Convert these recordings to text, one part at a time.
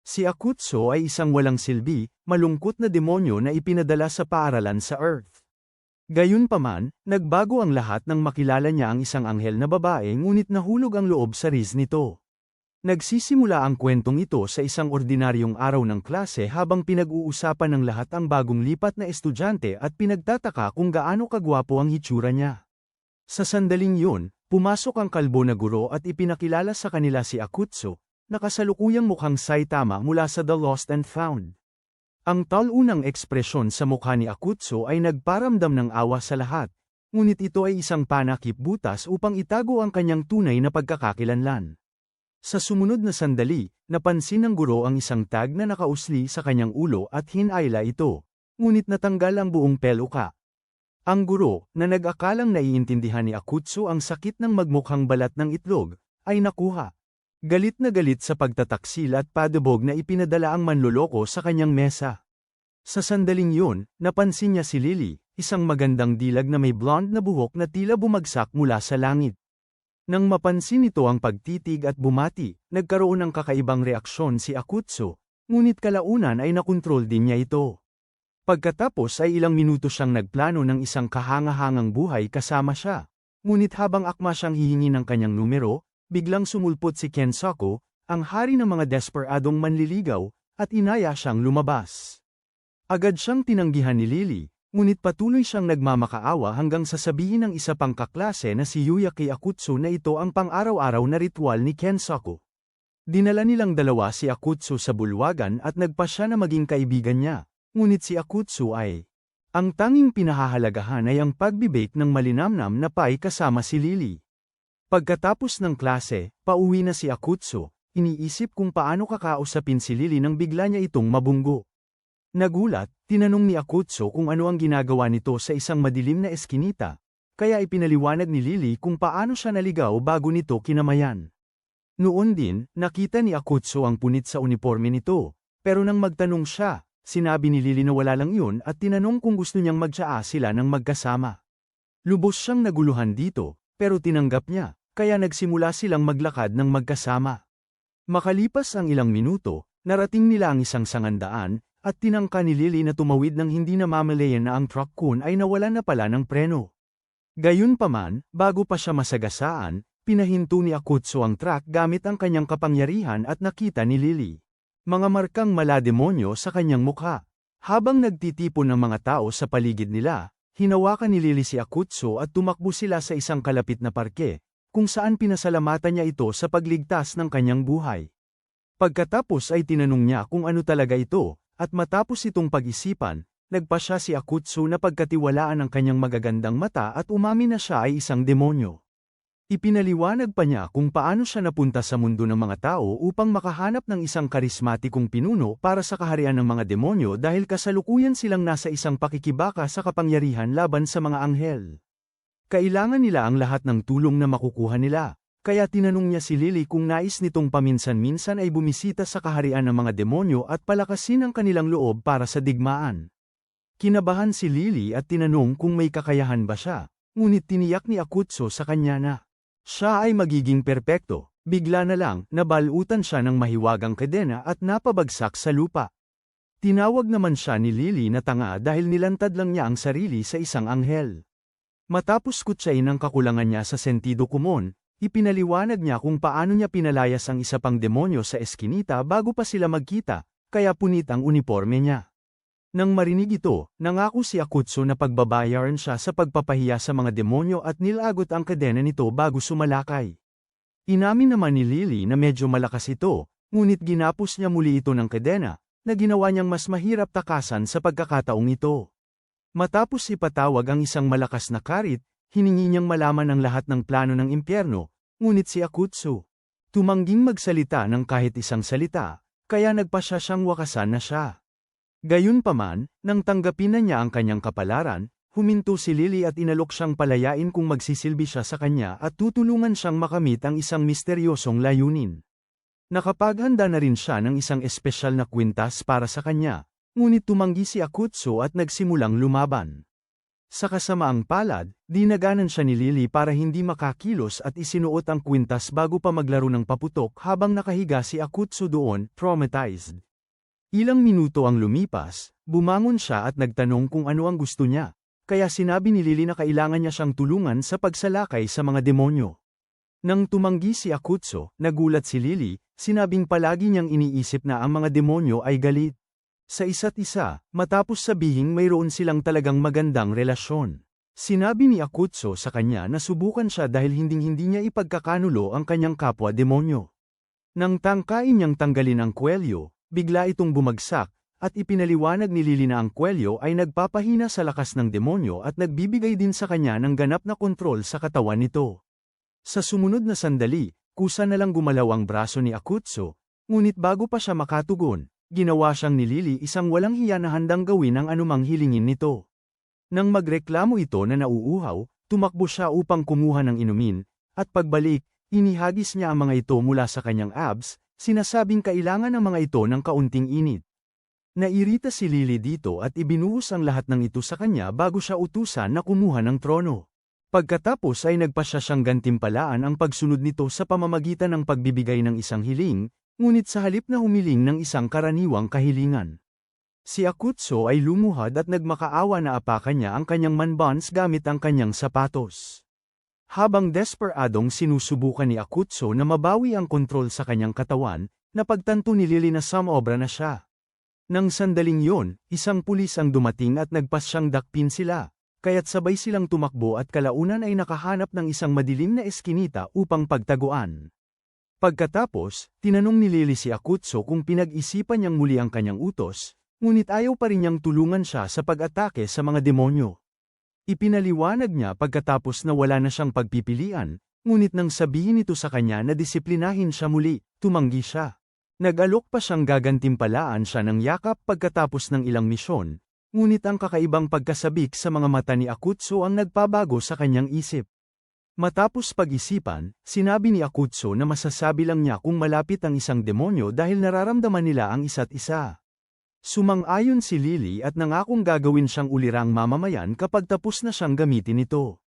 Si Akutsu ay isang walang silbi, malungkot na demonyo na ipinadala sa paaralan sa Earth. Gayunpaman, nagbago ang lahat nang makilala niya ang isang anghel na babae ngunit nahulog ang loob sa riz nito. Nagsisimula ang kwentong ito sa isang ordinaryong araw ng klase habang pinag-uusapan ng lahat ang bagong lipat na estudyante at pinagtataka kung gaano kagwapo ang hitsura niya. Sa sandaling yun, pumasok ang kalbo na guro at ipinakilala sa kanila si Akutsu, na kasalukuyang mukhang Saitama mula sa The Lost and Found. Ang talunang ekspresyon sa mukha ni Akutsu ay nagparamdam ng awa sa lahat, ngunit ito ay isang panakip butas upang itago ang kanyang tunay na pagkakakilanlan. Sa sumunod na sandali, napansin ng guro ang isang tag na nakausli sa kanyang ulo at hinayla ito, ngunit natanggal ang buong peluka. Ang guro, na nag-akalang naiintindihan ni Akutsu ang sakit ng magmukhang balat ng itlog, ay nakuha. Galit na galit sa pagtataksil at padubog na ipinadala ang manloloko sa kanyang mesa. Sa sandaling yun, napansin niya si Lily, isang magandang dilag na may blonde na buhok na tila bumagsak mula sa langit. Nang mapansin nito ang pagtitig at bumati, nagkaroon ng kakaibang reaksyon si Akutsu, ngunit kalaunan ay nakontrol din niya ito. Pagkatapos ay ilang minuto siyang nagplano ng isang kahangahangang buhay kasama siya. Ngunit habang akma siyang hihingi ng kanyang numero, biglang sumulpot si Kensaku, ang hari ng mga desperadong manliligaw, at inaya siyang lumabas. Agad siyang tinanggihan ni Lily, ngunit patuloy siyang nagmamakaawa hanggang sasabihin ng isa pang kaklase na si Yuya kay Akutsu na ito ang pang-araw-araw na ritual ni Kensaku. Dinala nilang dalawa si Akutsu sa bulwagan at nagpa siya na maging kaibigan niya, ngunit si Akutsu ay ang tanging pinahahalagahan ay ang pagbibake ng malinamnam na pie kasama si Lily. Pagkatapos ng klase, pauwi na si Akutsu, iniisip kung paano kakausapin si Lily nang bigla niya itong mabunggo. Nagulat, tinanong ni Akutsu kung ano ang ginagawa nito sa isang madilim na eskinita, kaya ipinaliwanag ni Lily kung paano siya naligaw bago nito kinamayan. Noon din, nakita ni Akutsu ang punit sa uniforme nito, pero nang magtanong siya, sinabi ni Lily na wala lang yun at tinanong kung gusto niyang magtsaa sila ng magkasama. Lubos siyang naguluhan dito, pero tinanggap niya. Kaya nagsimula silang maglakad ng magkasama. Makalipas ang ilang minuto, narating nila ang isang sangandaan, at tinangka ni Lily na tumawid nang hindi namamalayan na ang truck kun ay nawalan na pala ng preno. Gayunpaman, bago pa siya masagasaan, pinahinto ni Akutsu ang truck gamit ang kanyang kapangyarihan at nakita ni Lily mga markang malademonyo sa kanyang mukha. Habang nagtitipon ng mga tao sa paligid nila, hinawakan ni Lily si Akutsu at tumakbo sila sa isang kalapit na parke, kung saan pinasalamatan niya ito sa pagligtas ng kanyang buhay. Pagkatapos ay tinanong niya kung ano talaga ito, at matapos itong pag-isipan, nagpa siya si Akutsu na pagkatiwalaan ang kanyang magagandang mata at umamin na siya ay isang demonyo. Ipinaliwanag pa niya kung paano siya napunta sa mundo ng mga tao upang makahanap ng isang karismatikong pinuno para sa kaharian ng mga demonyo dahil kasalukuyan silang nasa isang pakikibaka sa kapangyarihan laban sa mga anghel. Kailangan nila ang lahat ng tulong na makukuha nila, kaya tinanong niya si Lily kung nais nitong paminsan-minsan ay bumisita sa kaharian ng mga demonyo at palakasin ang kanilang loob para sa digmaan. Kinabahan si Lily at tinanong kung may kakayahan ba siya, ngunit tiniyak ni Akutsu sa kanya na siya ay magiging perpekto. Bigla na lang, nabalutan siya ng mahiwagang kadena at napabagsak sa lupa. Tinawag naman siya ni Lily na tanga dahil nilantad lang niya ang sarili sa isang anghel. Matapos kutsain ang kakulangan niya sa sentido komon, ipinaliwanag niya kung paano niya pinalayas ang isa pang demonyo sa eskinita bago pa sila magkita, kaya punit ang uniforme niya. Nang marinig ito, nangako si Akutsu na pagbabayaran siya sa pagpapahiya sa mga demonyo at nilagot ang kadena nito bago sumalakay. Inamin naman ni Lily na medyo malakas ito, ngunit ginapos niya muli ito ng kadena, na ginawa niyang mas mahirap takasan sa pagkakataong ito. Matapos ipatawag ang isang malakas na karit, hiningi niyang malaman ang lahat ng plano ng impyerno, ngunit si Akutsu tumangging magsalita ng kahit isang salita, kaya nagpa siya siyang wakasan na siya. Gayunpaman, nang tanggapin na niya ang kanyang kapalaran, huminto si Lily at inalok siyang palayain kung magsisilbi siya sa kanya at tutulungan siyang makamit ang isang misteryosong layunin. Nakapaghanda na rin siya ng isang espesyal na kwintas para sa kanya, ngunit tumanggi si Akutsu at nagsimulang lumaban. Sa kasamaang palad, dinaganan siya ni Lily para hindi makakilos at isinuot ang kwintas bago pa maglaro ng paputok habang nakahiga si Akutsu doon, traumatized. Ilang minuto ang lumipas, bumangon siya at nagtanong kung ano ang gusto niya, kaya sinabi ni Lily na kailangan niya siyang tulungan sa pagsalakay sa mga demonyo. Nang tumanggi si Akutsu, nagulat si Lily, sinabing palagi niyang iniisip na ang mga demonyo ay galit sa isa't isa, matapos sabihing mayroon silang talagang magandang relasyon. Sinabi ni Akutsu sa kanya na subukan siya dahil hinding-hindi niya ipagkakanulo ang kanyang kapwa demonyo. Nang tangkain niyang tanggalin ang kwelyo, bigla itong bumagsak, at ipinaliwanag ni Lily na ang kwelyo ay nagpapahina sa lakas ng demonyo at nagbibigay din sa kanya ng ganap na kontrol sa katawan nito. Sa sumunod na sandali, kusa na lang gumalaw ang braso ni Akutsu, ngunit bago pa siya makatugon, ginawa siyang ni Lily isang walang hiya na handang gawin ang anumang hilingin nito. Nang magreklamo ito na nauuhaw, tumakbo siya upang kumuha ng inumin, at pagbalik, inihagis niya ang mga ito mula sa kanyang abs, sinasabing kailangan ang mga ito ng kaunting init. Nairita si Lily dito at ibinuhos ang lahat ng ito sa kanya bago siya utusan na kumuha ng trono. Pagkatapos ay nagpasya siyang gantimpalaan ang pagsunod nito sa pamamagitan ng pagbibigay ng isang hiling, ngunit sa halip na humiling ng isang karaniwang kahilingan. Si Akutsu ay lumuhad at nagmakaawa na apakan niya ang kanyang manbans gamit ang kanyang sapatos. Habang desperadong sinusubukan ni Akutsu na mabawi ang kontrol sa kanyang katawan, napagtanto ni Lily na sumobra na siya. Nang sandaling yon, isang pulis ang dumating at nagpasyang dakpin sila, kaya't sabay silang tumakbo at kalaunan ay nakahanap ng isang madilim na eskinita upang pagtaguan. Pagkatapos, tinanong ni Lily si Akutsu kung pinag-isipan niyang muli ang kanyang utos, ngunit ayaw pa rin niyang tulungan siya sa pag-atake sa mga demonyo. Ipinaliwanag niya pagkatapos na wala na siyang pagpipilian, ngunit nang sabihin ito sa kanya na disiplinahin siya muli, tumanggi siya. Nag-alok pa siyang gagantimpalaan siya ng yakap pagkatapos ng ilang misyon, ngunit ang kakaibang pagkasabik sa mga mata ni Akutsu ang nagpabago sa kanyang isip. Matapos pag-isipan, sinabi ni Akutsu na masasabi lang niya kung malapit ang isang demonyo dahil nararamdaman nila ang isa't isa. Sumang-ayon si Lily at nangakong gagawin siyang ulirang mamamayan kapag tapos na siyang gamitin ito.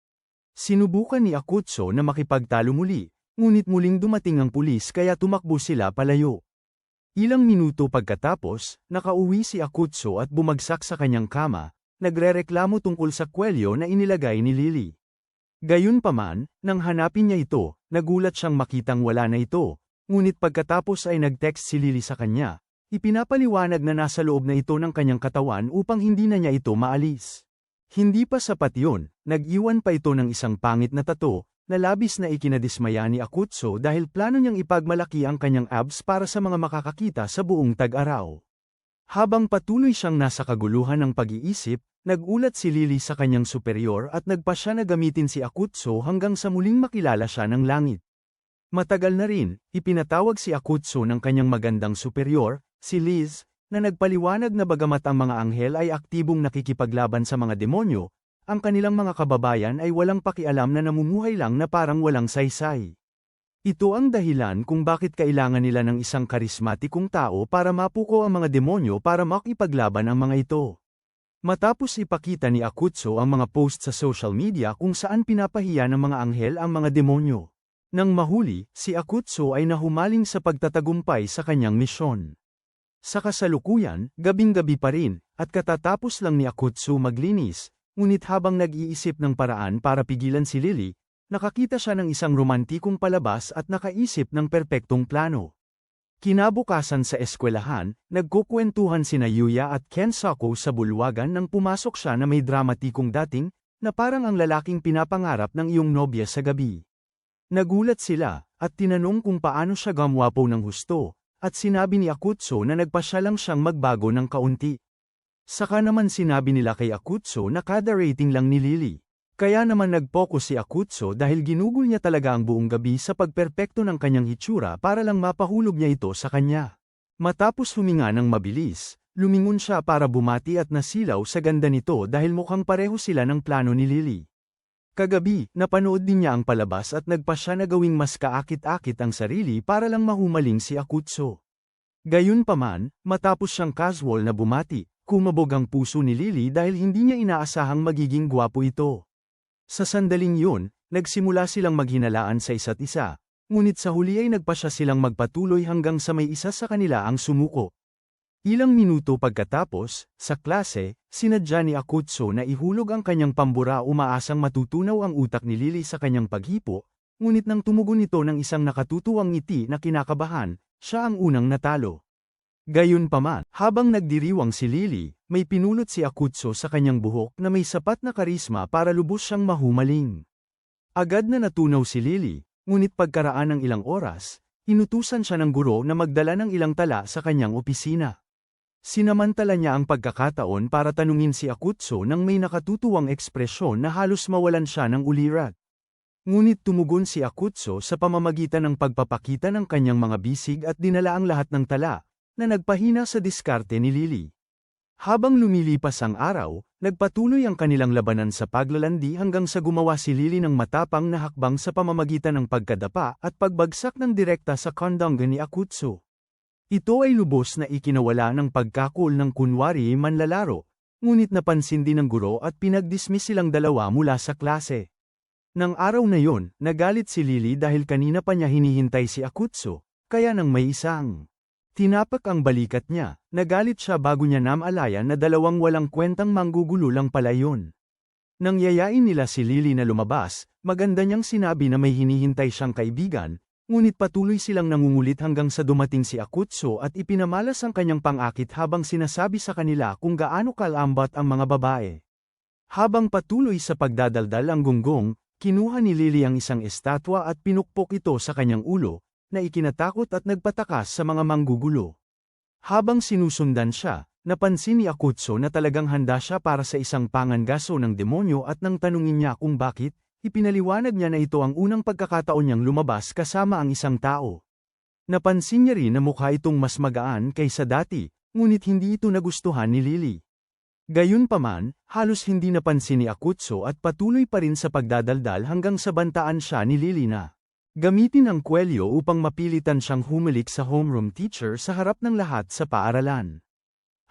Sinubukan ni Akutsu na makipagtalo muli, ngunit muling dumating ang pulis kaya tumakbo sila palayo. Ilang minuto pagkatapos, nakauwi si Akutsu at bumagsak sa kanyang kama, nagrereklamo tungkol sa kwelyo na inilagay ni Lily. Gayunpaman, nang hanapin niya ito, nagulat siyang makitang wala na ito, ngunit pagkatapos ay nag-text si Lily sa kanya, ipinapaliwanag na nasa loob na ito ng kanyang katawan upang hindi na niya ito maalis. Hindi pa sapat yun, nag-iwan pa ito ng isang pangit na tato, na labis na ikinadismaya ni Akutsu dahil plano niyang ipagmalaki ang kanyang abs para sa mga makakakita sa buong tag-araw. Habang patuloy siyang nasa kaguluhan ng pag-iisip, nagulat si Lily sa kanyang superior at nagpasya na gamitin si Akutsu hanggang sa muling makilala siya ng langit. Matagal na rin, ipinatawag si Akutsu ng kanyang magandang superior, si Liz, na nagpaliwanag na bagamat ang mga anghel ay aktibong nakikipaglaban sa mga demonyo, ang kanilang mga kababayan ay walang pakialam na namumuhay lang na parang walang saysay. Ito ang dahilan kung bakit kailangan nila ng isang karismatikong tao para mapuko ang mga demonyo para makipaglaban ang mga ito. Matapos ipakita ni Akutsu ang mga post sa social media kung saan pinapahiya ng mga anghel ang mga demonyo. Nang mahuli, si Akutsu ay nahumaling sa pagtatagumpay sa kanyang misyon. Sa kasalukuyan, gabing-gabi pa rin, at katatapos lang ni Akutsu maglinis, ngunit habang nag-iisip ng paraan para pigilan si Lily, nakakita siya ng isang romantikong palabas at nakaisip ng perpektong plano. Kinabukasan sa eskwelahan, nagkukwentuhan sina Yuya at Kensaku sa bulwagan nang pumasok siya na may dramatikong dating, na parang ang lalaking pinapangarap ng iyong nobya sa gabi. Nagulat sila, at tinanong kung paano siya gamwapo ng husto, at sinabi ni Akutsu na nagpasya lang siyang magbago ng kaunti. Saka naman sinabi nila kay Akutsu na kada rating lang ni Lily. Kaya naman nag-focus si Akutsu dahil ginugol niya talaga ang buong gabi sa pagperpekto ng kanyang hitsura para lang mapahulog niya ito sa kanya. Matapos huminga ng mabilis, lumingon siya para bumati at nasilaw sa ganda nito dahil mukhang pareho sila ng plano ni Lily. Kagabi, napanood din niya ang palabas at nagpasya na gawing mas kaakit-akit ang sarili para lang mahumaling si Akutsu. Gayunpaman, matapos siyang casual na bumati, Kumabog ang puso ni Lily dahil hindi niya inaasahang magiging gwapo ito. Sa sandaling yun, nagsimula silang maghinalaan sa isa't isa, ngunit sa huli ay nagpasya silang magpatuloy hanggang sa may isa sa kanila ang sumuko. Ilang minuto pagkatapos, sa klase, sinadya ni Akutsu na ihulog ang kanyang pambura umaasang matutunaw ang utak ni Lily sa kanyang paghipo, ngunit nang tumugon ito ng isang nakatutuwang ngiti na kinakabahan, siya ang unang natalo. Gayunpaman, habang nagdiriwang si Lily, may pinulot si Akutsu sa kanyang buhok na may sapat na karisma para lubos siyang mahumaling. Agad na natunaw si Lily, ngunit pagkaraan ng ilang oras, inutusan siya ng guro na magdala ng ilang tala sa kanyang opisina. Sinamantala niya ang pagkakataon para tanungin si Akutsu nang may nakatutuwang ekspresyon na halos mawalan siya ng ulirat. Ngunit tumugon si Akutsu sa pamamagitan ng pagpapakita ng kanyang mga bisig at dinala ang lahat ng tala, na nagpahina sa diskarte ni Lily. Habang lumilipas ang araw, nagpatuloy ang kanilang labanan sa paglalandi hanggang sa gumawa si Lily ng matapang na hakbang sa pamamagitan ng pagkadapa at pagbagsak ng direkta sa kondonga ni Akutsu. Ito ay lubos na ikinawala ng pagkakul ng kunwari manlalaro, ngunit napansin din ng guro at pinag-dismiss silang dalawa mula sa klase. Nang araw na yon, nagalit si Lily dahil kanina pa niya hinihintay si Akutsu, kaya nang may isang tinapak ang balikat niya, nagalit siya bago niya namalayan na dalawang walang kwentang manggugulo lang pala yun. Nang yayain nila si Lily na lumabas, maganda niyang sinabi na may hinihintay siyang kaibigan, ngunit patuloy silang nangungulit hanggang sa dumating si Akutsu at ipinamalas ang kanyang pangakit habang sinasabi sa kanila kung gaano kalambat ang mga babae. Habang patuloy sa pagdadaldal ang gunggong, kinuha ni Lily ang isang estatwa at pinukpok ito sa kanyang ulo, na ikinatakot at nagpatakas sa mga manggugulo. Habang sinusundan siya, napansin ni Akutsu na talagang handa siya para sa isang pangangaso ng demonyo at nang tanungin niya kung bakit, ipinaliwanag niya na ito ang unang pagkakataon niyang lumabas kasama ang isang tao. Napansin niya rin na mukha itong mas magaan kaysa dati, ngunit hindi ito nagustuhan ni Lily. Gayunpaman, halos hindi napansin ni Akutsu at patuloy pa rin sa pagdadaldal hanggang sa bantaan siya ni Lily na gamitin ang kwelyo upang mapilitan siyang humalik sa homeroom teacher sa harap ng lahat sa paaralan.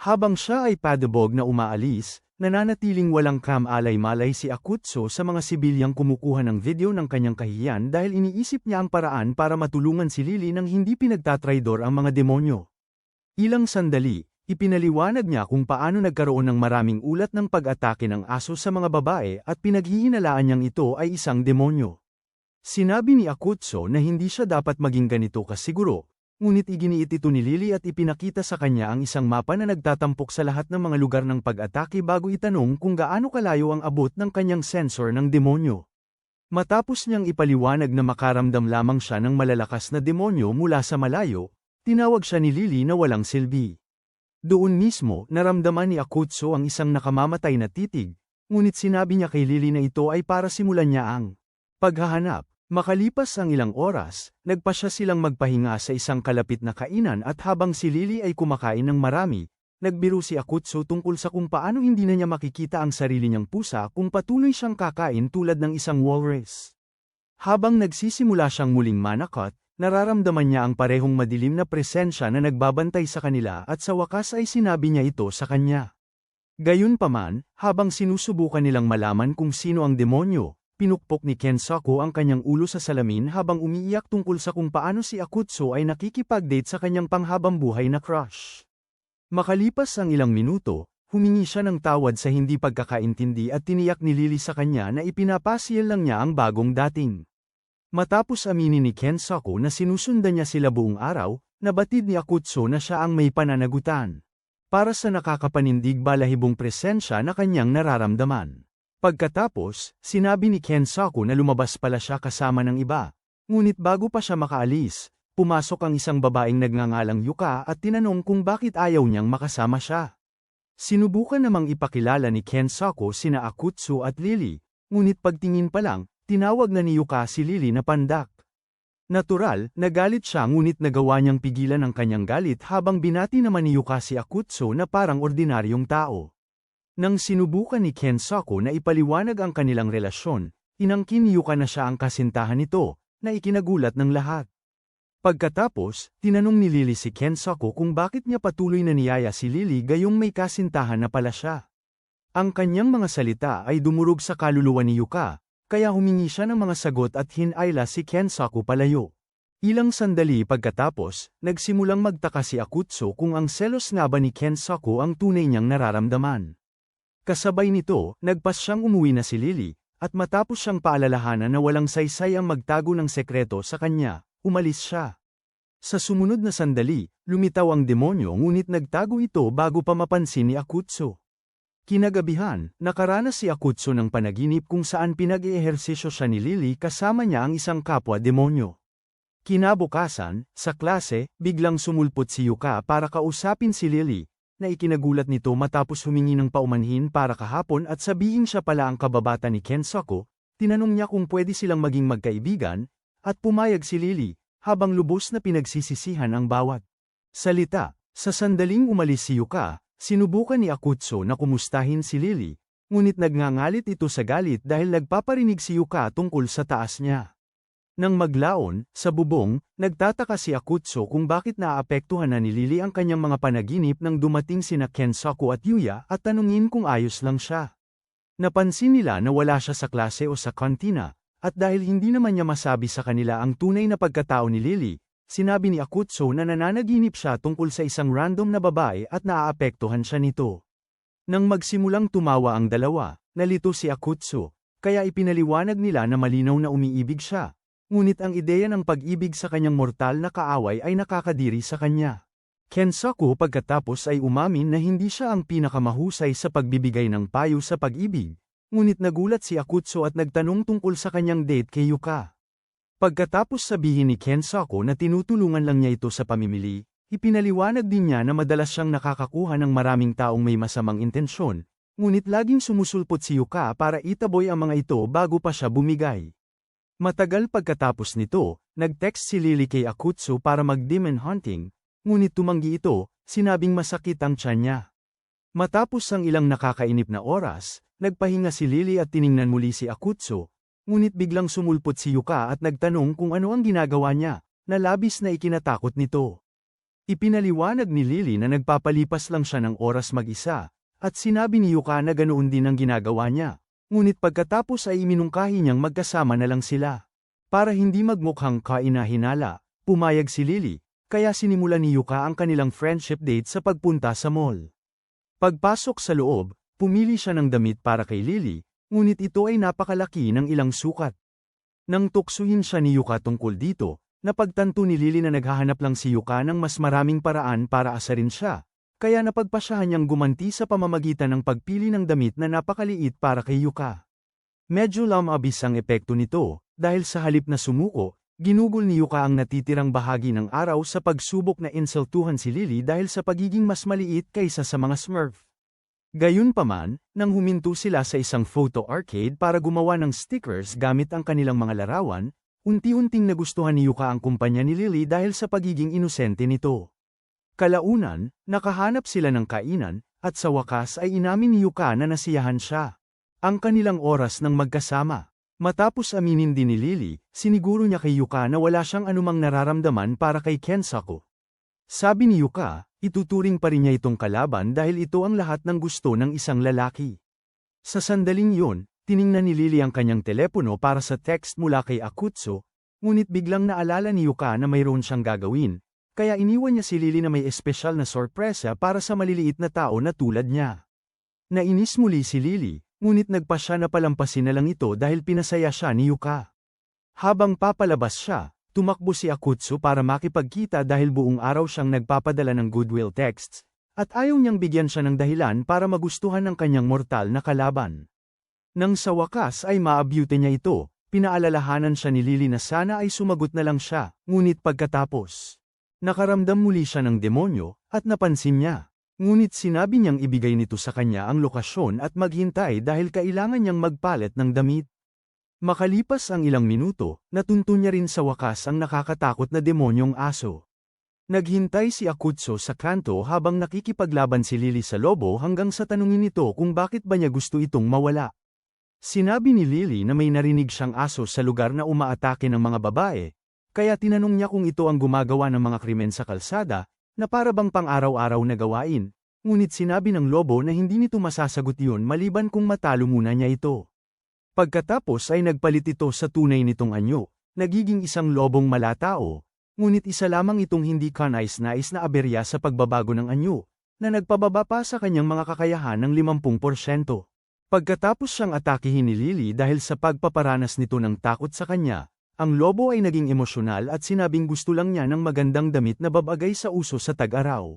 Habang siya ay padabog na umaalis, nananatiling walang kam-alay-malay si Akutsu sa mga sibilyang kumukuha ng video ng kanyang kahihiyan dahil iniisip niya ang paraan para matulungan si Lily nang hindi pinagtatraidor ang mga demonyo. Ilang sandali, ipinaliwanag niya kung paano nagkaroon ng maraming ulat ng pag-atake ng aso sa mga babae at pinaghihinalaan niyang ito ay isang demonyo. Sinabi ni Akutsu na hindi siya dapat maging ganito kasiguro, ngunit iginiit ito ni Lily at ipinakita sa kanya ang isang mapa na nagtatampok sa lahat ng mga lugar ng pag-atake bago itanong kung gaano kalayo ang abot ng kanyang sensor ng demonyo. Matapos niyang ipaliwanag na makaramdam lamang siya ng malalakas na demonyo mula sa malayo, tinawag siya ni Lily na walang silbi. Doon mismo, naramdaman ni Akutsu ang isang nakamamatay na titig, ngunit sinabi niya kay Lily na ito ay para simulan niya ang paghahanap. Makalipas ang ilang oras, nagpasya silang magpahinga sa isang kalapit na kainan at habang si Lily ay kumakain ng marami, nagbiro si Akutsu tungkol sa kung paano hindi na niya makikita ang sarili niyang pusa kung patuloy siyang kakain tulad ng isang walrus. Habang nagsisimula siyang muling manakot, nararamdaman niya ang parehong madilim na presensya na nagbabantay sa kanila at sa wakas ay sinabi niya ito sa kanya. Gayunpaman, habang sinusubukan nilang malaman kung sino ang demonyo, pinukpok ni Kensaku ang kanyang ulo sa salamin habang umiiyak tungkol sa kung paano si Akutsu ay nakikipag-date sa kanyang panghabang-buhay na crush. Makalipas ang ilang minuto, humingi siya ng tawad sa hindi pagkakaintindi at tiniyak ni Lily sa kanya na ipinapasyal lang niya ang bagong dating. Matapos aminin ni Kensaku na sinusundan niya sila buong araw, nabatid ni Akutsu na siya ang may pananagutan para sa nakakapanindig balahibong presensya na kanyang nararamdaman. Pagkatapos, sinabi ni Kensaku na lumabas pala siya kasama ng iba. Ngunit bago pa siya makaalis, pumasok ang isang babaeng nagngangalang Yuka at tinanong kung bakit ayaw niyang makasama siya. Sinubukan namang ipakilala ni Kensaku sina Akutsu at Lily, ngunit pagtingin pa lang, tinawag na ni Yuka si Lily na pandak. Natural, nagalit siya ngunit nagawa niyang pigilan ang kanyang galit habang binati naman ni Yuka si Akutsu na parang ordinaryong tao. Nang sinubukan ni Kensaku na ipaliwanag ang kanilang relasyon, inangkin ni Yuka na siya ang kasintahan nito, na ikinagulat ng lahat. Pagkatapos, tinanong ni Lily si Kensaku kung bakit niya patuloy na niyaya si Lily gayong may kasintahan na pala siya. Ang kanyang mga salita ay dumurog sa kaluluwa ni Yuka, kaya humingi siya ng mga sagot at hinayla si Kensaku palayo. Ilang sandali pagkatapos, nagsimulang magtaka si Akutsu kung ang selos nga ba ni Kensaku ang tunay niyang nararamdaman. Kasabay nito, nagpas siyang umuwi na si Lily, at matapos siyang paalalahanan na walang saysay ang magtago ng sekreto sa kanya, umalis siya. Sa sumunod na sandali, lumitaw ang demonyo ngunit nagtago ito bago pa mapansin ni Akutsu. Kinagabihan, nakaranas si Akutsu ng panaginip kung saan pinag-eehersisyo siya ni Lily kasama niya ang isang kapwa demonyo. Kinabukasan, sa klase, biglang sumulpot si Yuka para kausapin si Lily, na ikinagulat nito matapos humingi ng paumanhin para kahapon at sabihin siya pala ang kababata ni Kensaku. Tinanong niya kung pwede silang maging magkaibigan, at pumayag si Lily, habang lubos na pinagsisisihan ang bawat salita. Sa sandaling umalis si Yuka, sinubukan ni Akutsu na kumustahin si Lily, ngunit nagngangalit ito sa galit dahil nagpaparinig si Yuka tungkol sa taas niya. Nang maglaon, sa bubong, nagtataka si Akutsu kung bakit naaapektuhan na ni Lily ang kanyang mga panaginip nang dumating sina Kensaku at Yuya at tanungin kung ayos lang siya. Napansin nila na wala siya sa klase o sa kantina, at dahil hindi naman niya masabi sa kanila ang tunay na pagkatao ni Lily, sinabi ni Akutsu na nananaginip siya tungkol sa isang random na babae at naaapektuhan siya nito. Nang magsimulang tumawa ang dalawa, nalito si Akutsu, kaya ipinaliwanag nila na malinaw na umiibig siya. Ngunit ang ideya ng pag-ibig sa kanyang mortal na kaaway ay nakakadiri sa kanya. Kensaku pagkatapos ay umamin na hindi siya ang pinakamahusay sa pagbibigay ng payo sa pag-ibig. Ngunit nagulat si Akutsu at nagtanong tungkol sa kanyang date kay Yuka. Pagkatapos sabihin ni Kensaku na tinutulungan lang niya ito sa pamimili, ipinaliwanag din niya na madalas siyang nakakakuha ng maraming taong may masamang intensyon, ngunit laging sumusulpot si Yuka para itaboy ang mga ito bago pa siya bumigay. Matagal pagkatapos nito, nag-text si Lily kay Akutsu para mag-demon hunting, ngunit tumanggi ito, sinabing masakit ang tiyan niya. Matapos ang ilang nakakainip na oras, nagpahinga si Lily at tiningnan muli si Akutsu, ngunit biglang sumulpot si Yuka at nagtanong kung ano ang ginagawa niya, na labis na ikinatakot nito. Ipinaliwanag ni Lily na nagpapalipas lang siya ng oras mag-isa, at sinabi ni Yuka na ganoon din ang ginagawa niya, ngunit pagkatapos ay iminungkahi niyang magkasama na lang sila. Para hindi magmukhang kainahinala, pumayag si Lily, kaya sinimulan ni Yuka ang kanilang friendship date sa pagpunta sa mall. Pagpasok sa loob, pumili siya ng damit para kay Lily, ngunit ito ay napakalaki ng ilang sukat. Nang tuksuhin siya ni Yuka tungkol dito, napagtanto ni Lily na naghahanap lang si Yuka ng mas maraming paraan para asarin siya, kaya napagpasyahan niyang gumanti sa pamamagitan ng pagpili ng damit na napakaliit para kay Yuka. Medyo lamabis ang epekto nito, dahil sa halip na sumuko, ginugol ni Yuka ang natitirang bahagi ng araw sa pagsubok na insultuhan si Lily dahil sa pagiging mas maliit kaysa sa mga Smurf. Gayunpaman, nang huminto sila sa isang photo arcade para gumawa ng stickers gamit ang kanilang mga larawan, unti-unting nagustuhan ni Yuka ang kumpanya ni Lily dahil sa pagiging inosente nito. Kalaunan, nakahanap sila ng kainan, at sa wakas ay inamin ni Yuka na nasiyahan siya. Ang kanilang oras ng magkasama. Matapos aminin din ni Lily, siniguro niya kay Yuka na wala siyang anumang nararamdaman para kay Kensaku. Sabi ni Yuka, ituturing pa rin niya itong kalaban dahil ito ang lahat ng gusto ng isang lalaki. Sa sandaling yun, tiningnan ni Lily ang kanyang telepono para sa text mula kay Akutsu, ngunit biglang naalala ni Yuka na mayroon siyang gagawin, kaya iniwan niya si Lily na may espesyal na sorpresa para sa maliliit na tao na tulad niya. Nainis muli si Lily, ngunit nagpasya na palampasin na lang ito dahil pinasaya siya ni Yuka. Habang papalabas siya, tumakbo si Akutsu para makipagkita dahil buong araw siyang nagpapadala ng goodwill texts, at ayaw niyang bigyan siya ng dahilan para magustuhan ng kanyang mortal na kalaban. Nang sa wakas ay maabyute niya ito, pinaalalahanan siya ni Lily na sana ay sumagot na lang siya, ngunit pagkatapos, nakaramdam muli siya ng demonyo, at napansin niya. Ngunit sinabi niyang ibigay nito sa kanya ang lokasyon at maghintay dahil kailangan niyang magpalit ng damit. Makalipas ang ilang minuto, natunto niya rin sa wakas ang nakakatakot na demonyong aso. Naghintay si Akutsu sa kanto habang nakikipaglaban si Lily sa lobo hanggang sa tanungin nito kung bakit ba niya gusto itong mawala. Sinabi ni Lily na may narinig siyang aso sa lugar na umaatake ng mga babae, kaya tinanong niya kung ito ang gumagawa ng mga krimen sa kalsada, na para bang pang-araw-araw na gawain, ngunit sinabi ng lobo na hindi nito masasagot yun maliban kung matalo muna niya ito. Pagkatapos ay nagpalit ito sa tunay nitong anyo, nagiging isang lobong malatao, ngunit isa lamang itong hindi kanais-nais na aberya sa pagbabago ng anyo, na nagpababa pa sa kanyang mga kakayahan ng 50%. Pagkatapos siyang atakihin ni Lily dahil sa pagpaparanas nito ng takot sa kanya, ang lobo ay naging emosyonal at sinabing gusto lang niya ng magandang damit na babagay sa uso sa tag-araw.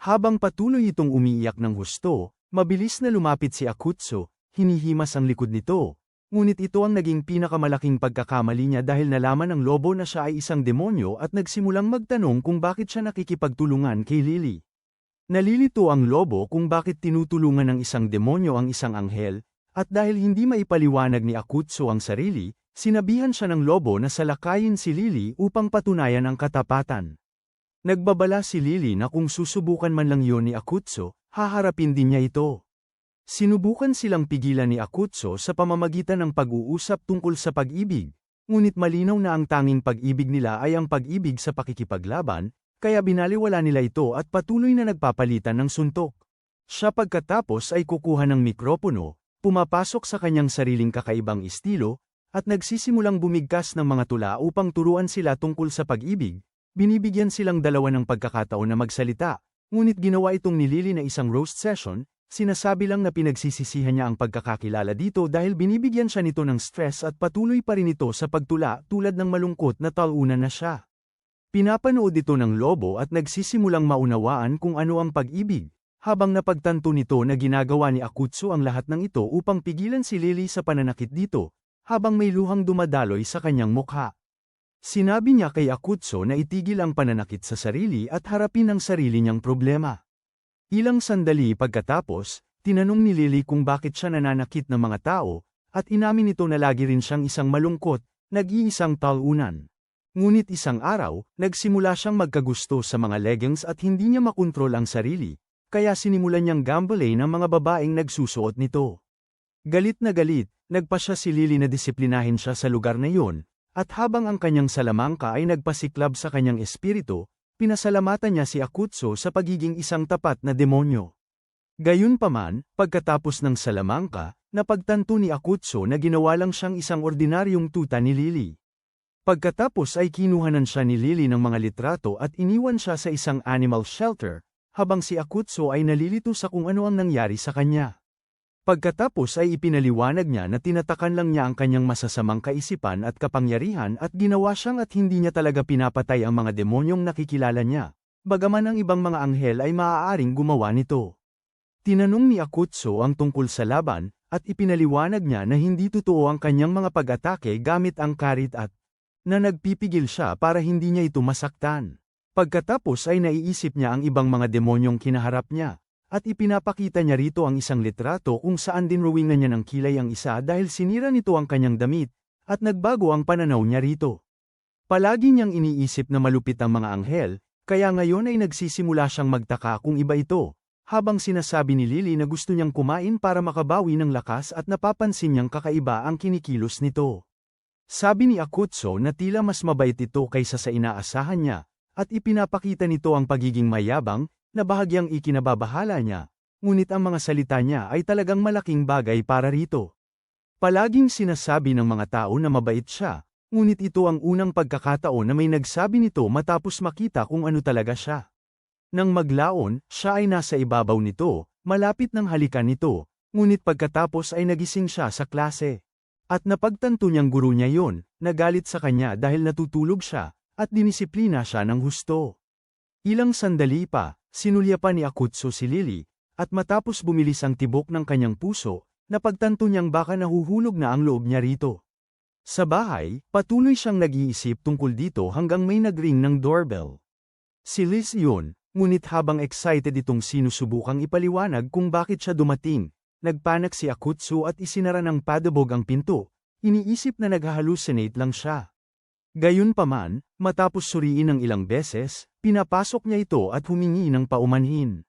Habang patuloy itong umiiyak ng husto, mabilis na lumapit si Akutsu, hinihimas ang likod nito. Ngunit ito ang naging pinakamalaking pagkakamali niya dahil nalaman ng lobo na siya ay isang demonyo at nagsimulang magtanong kung bakit siya nakikipagtulungan kay Lily. Nalilito ang lobo kung bakit tinutulungan ng isang demonyo ang isang anghel, at dahil hindi maipaliwanag ni Akutsu ang sarili, sinabihan siya ng lobo na salakayin si Lily upang patunayan ang katapatan. Nagbabala si Lily na kung susubukan man lang yon ni Akutsu, haharapin din niya ito. Sinubukan silang pigilan ni Akutsu sa pamamagitan ng pag-uusap tungkol sa pag-ibig, ngunit malinaw na ang tanging pag-ibig nila ay ang pag-ibig sa pakikipaglaban, kaya binaliwala nila ito at patuloy na nagpapalitan ng suntok. Siya pagkatapos ay kukuha ng mikropono, pumapasok sa kanyang sariling kakaibang estilo, at nagsisimulang bumigkas ng mga tula upang turuan sila tungkol sa pag-ibig. Binibigyan silang dalawa ng pagkakataon na magsalita, ngunit ginawa itong ni Lily na isang roast session, sinasabi lang na pinagsisisihan niya ang pagkakakilala dito dahil binibigyan siya nito ng stress at patuloy pa rin ito sa pagtula tulad ng malungkot na talunan na siya. Pinapanood ito ng lobo at nagsisimulang maunawaan kung ano ang pag-ibig, habang napagtanto nito na ginagawa ni Akutsu ang lahat ng ito upang pigilan si Lily sa pananakit dito, habang may luhang dumadaloy sa kanyang mukha. Sinabi niya kay Akutsu na itigil ang pananakit sa sarili at harapin ang sarili niyang problema. Ilang sandali pagkatapos, tinanong ni Lily kung bakit siya nananakit ng mga tao, at inamin nito na lagi rin siyang isang malungkot, nag-iisang talunan. Ngunit isang araw, nagsimula siyang magkagusto sa mga leggings at hindi niya makontrol ang sarili, kaya sinimulan niyang gambling ng mga babaeng nagsusuot nito. Galit na galit, nagpasya si Lily na disiplinahin siya sa lugar na iyon, at habang ang kanyang salamangka ay nagpasiklab sa kanyang espiritu, pinasalamatan niya si Akutsu sa pagiging isang tapat na demonyo. Gayunpaman, pagkatapos ng salamangka, napagtanto ni Akutsu na ginawa lang siyang isang ordinaryong tuta ni Lily. Pagkatapos ay kinuhanan siya ni Lily ng mga litrato at iniwan siya sa isang animal shelter, habang si Akutsu ay nalilito sa kung ano ang nangyari sa kanya. Pagkatapos ay ipinaliwanag niya na tinatakan lang niya ang kanyang masasamang kaisipan at kapangyarihan at ginawa siyang at hindi niya talaga pinapatay ang mga demonyong nakikilala niya, bagaman ang ibang mga anghel ay maaaring gumawa nito. Tinanong ni Akutsu ang tungkol sa laban, at ipinaliwanag niya na hindi totoo ang kanyang mga pag-atake gamit ang karit at na nagpipigil siya para hindi niya ito masaktan. Pagkatapos ay naiisip niya ang ibang mga demonyong kinaharap niya, at ipinapakita niya rito ang isang litrato kung saan dinrawingan niya ng kilay ang isa dahil sinira nito ang kanyang damit, at nagbago ang pananaw niya rito. Palagi niyang iniisip na malupit ang mga anghel, kaya ngayon ay nagsisimula siyang magtaka kung iba ito, habang sinasabi ni Lily na gusto niyang kumain para makabawi ng lakas at napapansin niyang kakaiba ang kinikilos nito. Sabi ni Akutsu na tila mas mabait ito kaysa sa inaasahan niya, at ipinapakita nito ang pagiging mayabang, na bahagyang ikinababahala niya, ngunit ang mga salita niya ay talagang malaking bagay para rito. Palaging sinasabi ng mga tao na mabait siya, ngunit ito ang unang pagkakataon na may nagsabi nito matapos makita kung ano talaga siya. Nang maglaon, siya ay nasa ibabaw nito, malapit ng halikan nito, ngunit pagkatapos ay nagising siya sa klase. At napagtanto niyang guro niya yon, nagalit sa kanya dahil natutulog siya, at dinisiplina siya ng husto. Ilang sandali pa, sinulyapan ni Akutsu si Lily, at matapos bumilis ang tibok ng kanyang puso, napagtanto niyang baka nahuhulog na ang loob niya rito. Sa bahay, patuloy siyang nag-iisip tungkol dito hanggang may nagring ng doorbell. Si Liz yun, ngunit habang excited itong sinusubukang ipaliwanag kung bakit siya dumating, nagpanak si Akutsu at isinara ng padabog ang pinto, iniisip na nag-hallucinate lang siya. Gayunpaman, matapos suriin ng ilang beses, pinapasok niya ito at humingi ng paumanhin.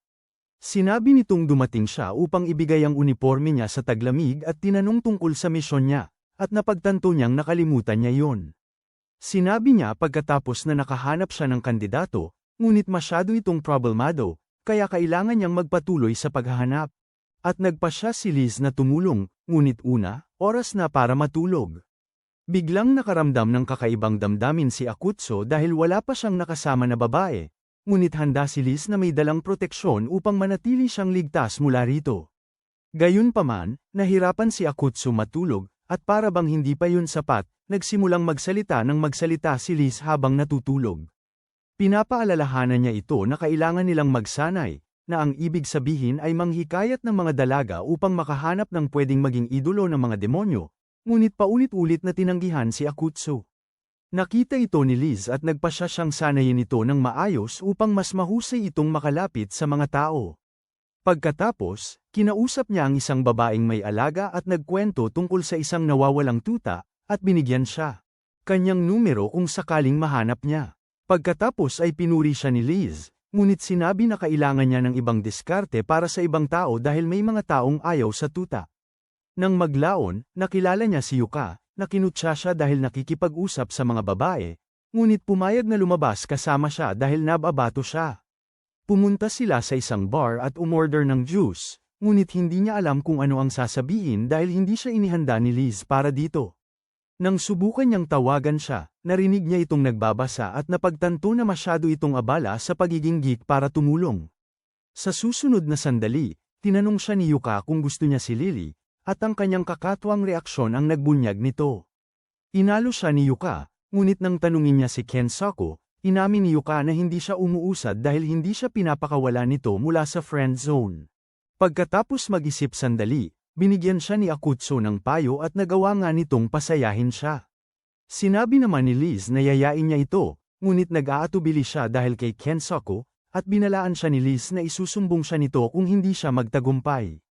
Sinabi nitong dumating siya upang ibigay ang uniforme niya sa taglamig at tinanong tungkol sa misyon niya, at napagtanto niyang nakalimutan niya yon. Sinabi niya pagkatapos na nakahanap siya ng kandidato, ngunit masyado itong problemado, kaya kailangan niyang magpatuloy sa paghahanap. At nagpa siya si Liz na tumulong, ngunit oras na para matulog. Biglang nakaramdam ng kakaibang damdamin si Akutsu dahil wala pa siyang nakasama na babae, ngunit handa si Liz na may dalang proteksyon upang manatili siyang ligtas mula rito. Gayunpaman, nahirapan si Akutsu matulog, at para bang hindi pa yun sapat, nagsimulang magsalita si Liz habang natutulog. Pinapaalalahanan niya ito na kailangan nilang magsanay, na ang ibig sabihin ay manghikayat ng mga dalaga upang makahanap ng pwedeng maging idolo ng mga demonyo, ngunit paulit-ulit na tinanggihan si Akutsu. Nakita ito ni Liz at nagpasya siyang sanayin ito ng maayos upang mas mahusay itong makalapit sa mga tao. Pagkatapos, kinausap niya ang isang babaeng may alaga at nagkwento tungkol sa isang nawawalang tuta, at binigyan siya kanyang numero kung sakaling mahanap niya. Pagkatapos ay pinuri siya ni Liz, ngunit sinabi na kailangan niya ng ibang diskarte para sa ibang tao dahil may mga taong ayaw sa tuta. Nang maglaon, nakilala niya si Yuka, na kinutya siya dahil nakikipag-usap sa mga babae, ngunit pumayag na lumabas kasama siya dahil nababato siya. Pumunta sila sa isang bar at umorder ng juice, ngunit hindi niya alam kung ano ang sasabihin dahil hindi siya inihanda ni Liz para dito. Nang subukan niyang tawagan siya, narinig niya itong nagbabasa at napagtanto na masyado itong abala sa pagiging geek para tumulong. Sa susunod na sandali, tinanong siya ni Yuka kung gusto niya si Lily, at ang kanyang kakatuwang reaksyon ang nagbunyag nito. Inalo siya ni Yuka, ngunit nang tanungin niya si Kensaku, inamin ni Yuka na hindi siya umuusad dahil hindi siya pinapakawala nito mula sa friend zone. Pagkatapos mag-isip sandali, binigyan siya ni Akutsu ng payo at nagawa nga nitong pasayahin siya. Sinabi naman ni Liz na yayain niya ito, ngunit nag-aatubili siya dahil kay Kensaku, at binalaan siya ni Liz na isusumbong siya nito kung hindi siya magtagumpay.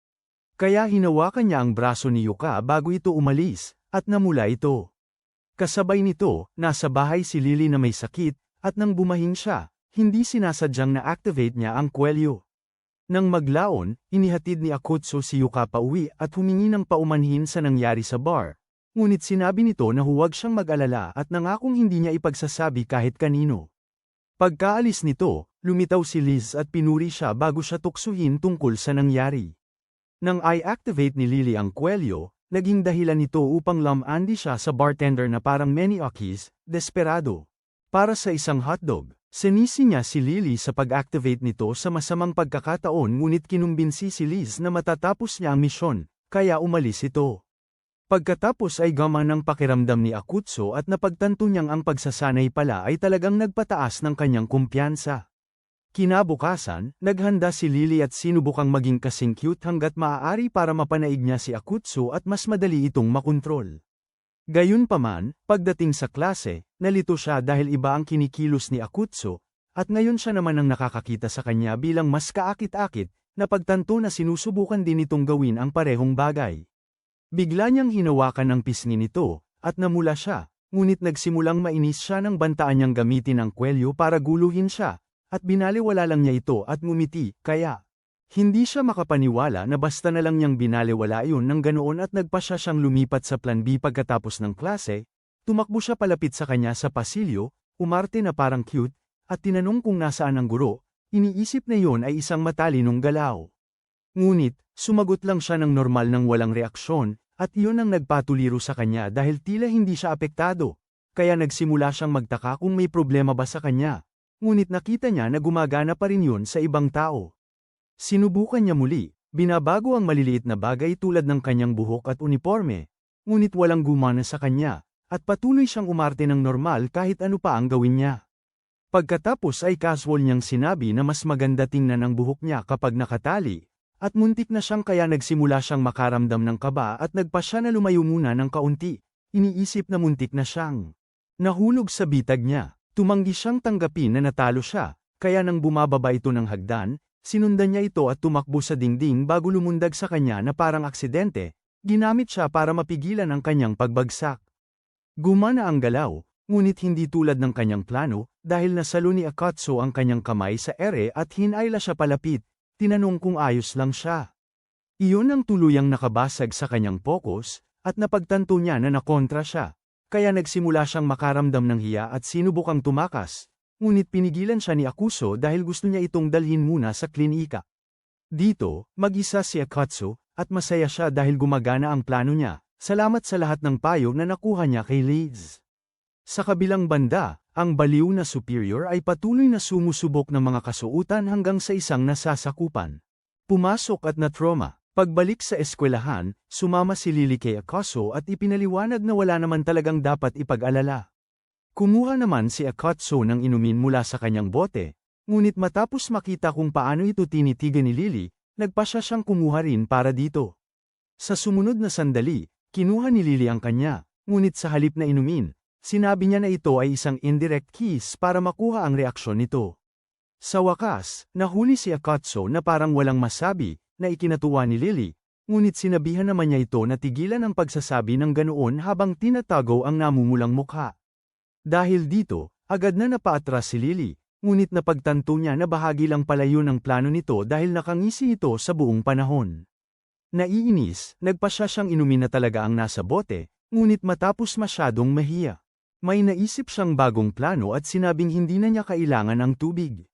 Kaya hinawakan niya ang braso ni Yuka bago ito umalis, at namula ito. Kasabay nito, nasa bahay si Lily na may sakit, at nang bumahing siya, hindi sinasadyang na-activate niya ang kwelyo. Nang maglaon, inihatid ni Akutsu si Yuka pauwi at humingi ng paumanhin sa nangyari sa bar, ngunit sinabi nito na huwag siyang mag-alala at nangakong hindi niya ipagsasabi kahit kanino. Pagkaalis nito, lumitaw si Liz at pinuri siya bago siya tuksuhin tungkol sa nangyari. Nang i-activate ni Lily ang kwelyo, naging dahilan nito upang lamandi siya sa bartender na parang Maniokis, desperado. Para sa isang hotdog, sinisi niya si Lily sa pag-activate nito sa masamang pagkakataon ngunit kinumbinsi si Liz na matatapos niya ang misyon, kaya umalis ito. Pagkatapos ay gama ng pakiramdam ni Akutsu at napagtanto niyang ang pagsasanay pala ay talagang nagpataas ng kanyang kumpiyansa. Kinabukasan, naghanda si Lily at sinubukang maging kasing cute hanggat maaari para mapanaig niya si Akutsu at mas madali itong makontrol. Gayunpaman, pagdating sa klase, nalito siya dahil iba ang kinikilos ni Akutsu, at ngayon siya naman ang nakakakita sa kanya bilang mas kaakit-akit, na pagtanto na sinusubukan din itong gawin ang parehong bagay. Bigla niyang hinawakan ang pisngi nito, at namula siya, ngunit nagsimulang mainis siya nang bantaan niyang gamitin ang kwelyo para guluhin siya, at binaliwala lang niya ito at ngumiti, kaya hindi siya makapaniwala na basta na lang niyang binaliwala iyon ng ganoon at nagpasya siyang lumipat sa plan B pagkatapos ng klase, tumakbo siya palapit sa kanya sa pasilyo, umarte na parang cute, at tinanong kung nasaan ang guro, iniisip na iyon ay isang matalinong galaw. Ngunit, sumagot lang siya ng normal nang walang reaksyon, at iyon ang nagpatuliro sa kanya dahil tila hindi siya apektado, kaya nagsimula siyang magtaka kung may problema ba sa kanya, ngunit nakita niya na gumagana pa rin yun sa ibang tao. Sinubukan niya muli, binabago ang maliliit na bagay tulad ng kanyang buhok at uniforme, ngunit walang gumana sa kanya, at patuloy siyang umarte ng normal kahit ano pa ang gawin niya. Pagkatapos ay casual niyang sinabi na mas maganda tingnan ang buhok niya kapag nakatali, at muntik na siyang kaya nagsimula siyang makaramdam ng kaba at nagpasya na lumayo muna ng kaunti, iniisip na muntik na siyang nahulog sa bitag niya. Tumanggi siyang tanggapin na natalo siya, kaya nang bumababa ito ng hagdan, sinundan niya ito at tumakbo sa dingding bago lumundag sa kanya na parang aksidente, ginamit siya para mapigilan ang kanyang pagbagsak. Gumana ang galaw, ngunit hindi tulad ng kanyang plano, dahil nasalo ni Akutsu ang kanyang kamay sa ere at hinayla siya palapit, tinanong kung ayos lang siya. Iyon ang tuluyang nakabasag sa kanyang focus, at napagtanto niya na nakontra siya. kaya nagsimula siyang makaramdam ng hiya at sinubukang tumakas, ngunit pinigilan siya ni Akuso dahil gusto niya itong dalhin muna sa klinika. Dito, mag-isa si Akatsu, at masaya siya dahil gumagana ang plano niya, salamat sa lahat ng payo na nakuha niya kay Liz. Sa kabilang banda, ang baliw na superior ay patuloy na sumusubok ng mga kasuutan hanggang sa isang nasasakupan. Pumasok at na-trauma. Pagbalik sa eskwelahan, sumama si Lily kay Akatsu at ipinaliwanag na wala naman talagang dapat ipag-alala. Kumuha naman si Akatsu ng inumin mula sa kanyang bote, ngunit matapos makita kung paano ito tinitigan ni Lily, nagpasya siyang kumuha rin para dito. Sa sumunod na sandali, kinuha ni Lily ang kanya, ngunit sa halip na inumin, sinabi niya na ito ay isang indirect kiss para makuha ang reaksyon nito. Sa wakas, nahuli si Akatsu na parang walang masabi, na ikinatuwa ni Lily, ngunit sinabihan naman niya ito na tigilan ang pagsasabi ng ganoon habang tinatago ang namumulang mukha. Dahil dito, agad na napaatras si Lily, ngunit napagtanto niya na bahagi lang pala yun ang plano nito dahil nakangisi ito sa buong panahon. Naiinis, nagpasya siyang inumin na talaga ang nasa bote, ngunit matapos masyadong mahiya. May naisip siyang bagong plano at sinabing hindi na niya kailangan ang tubig.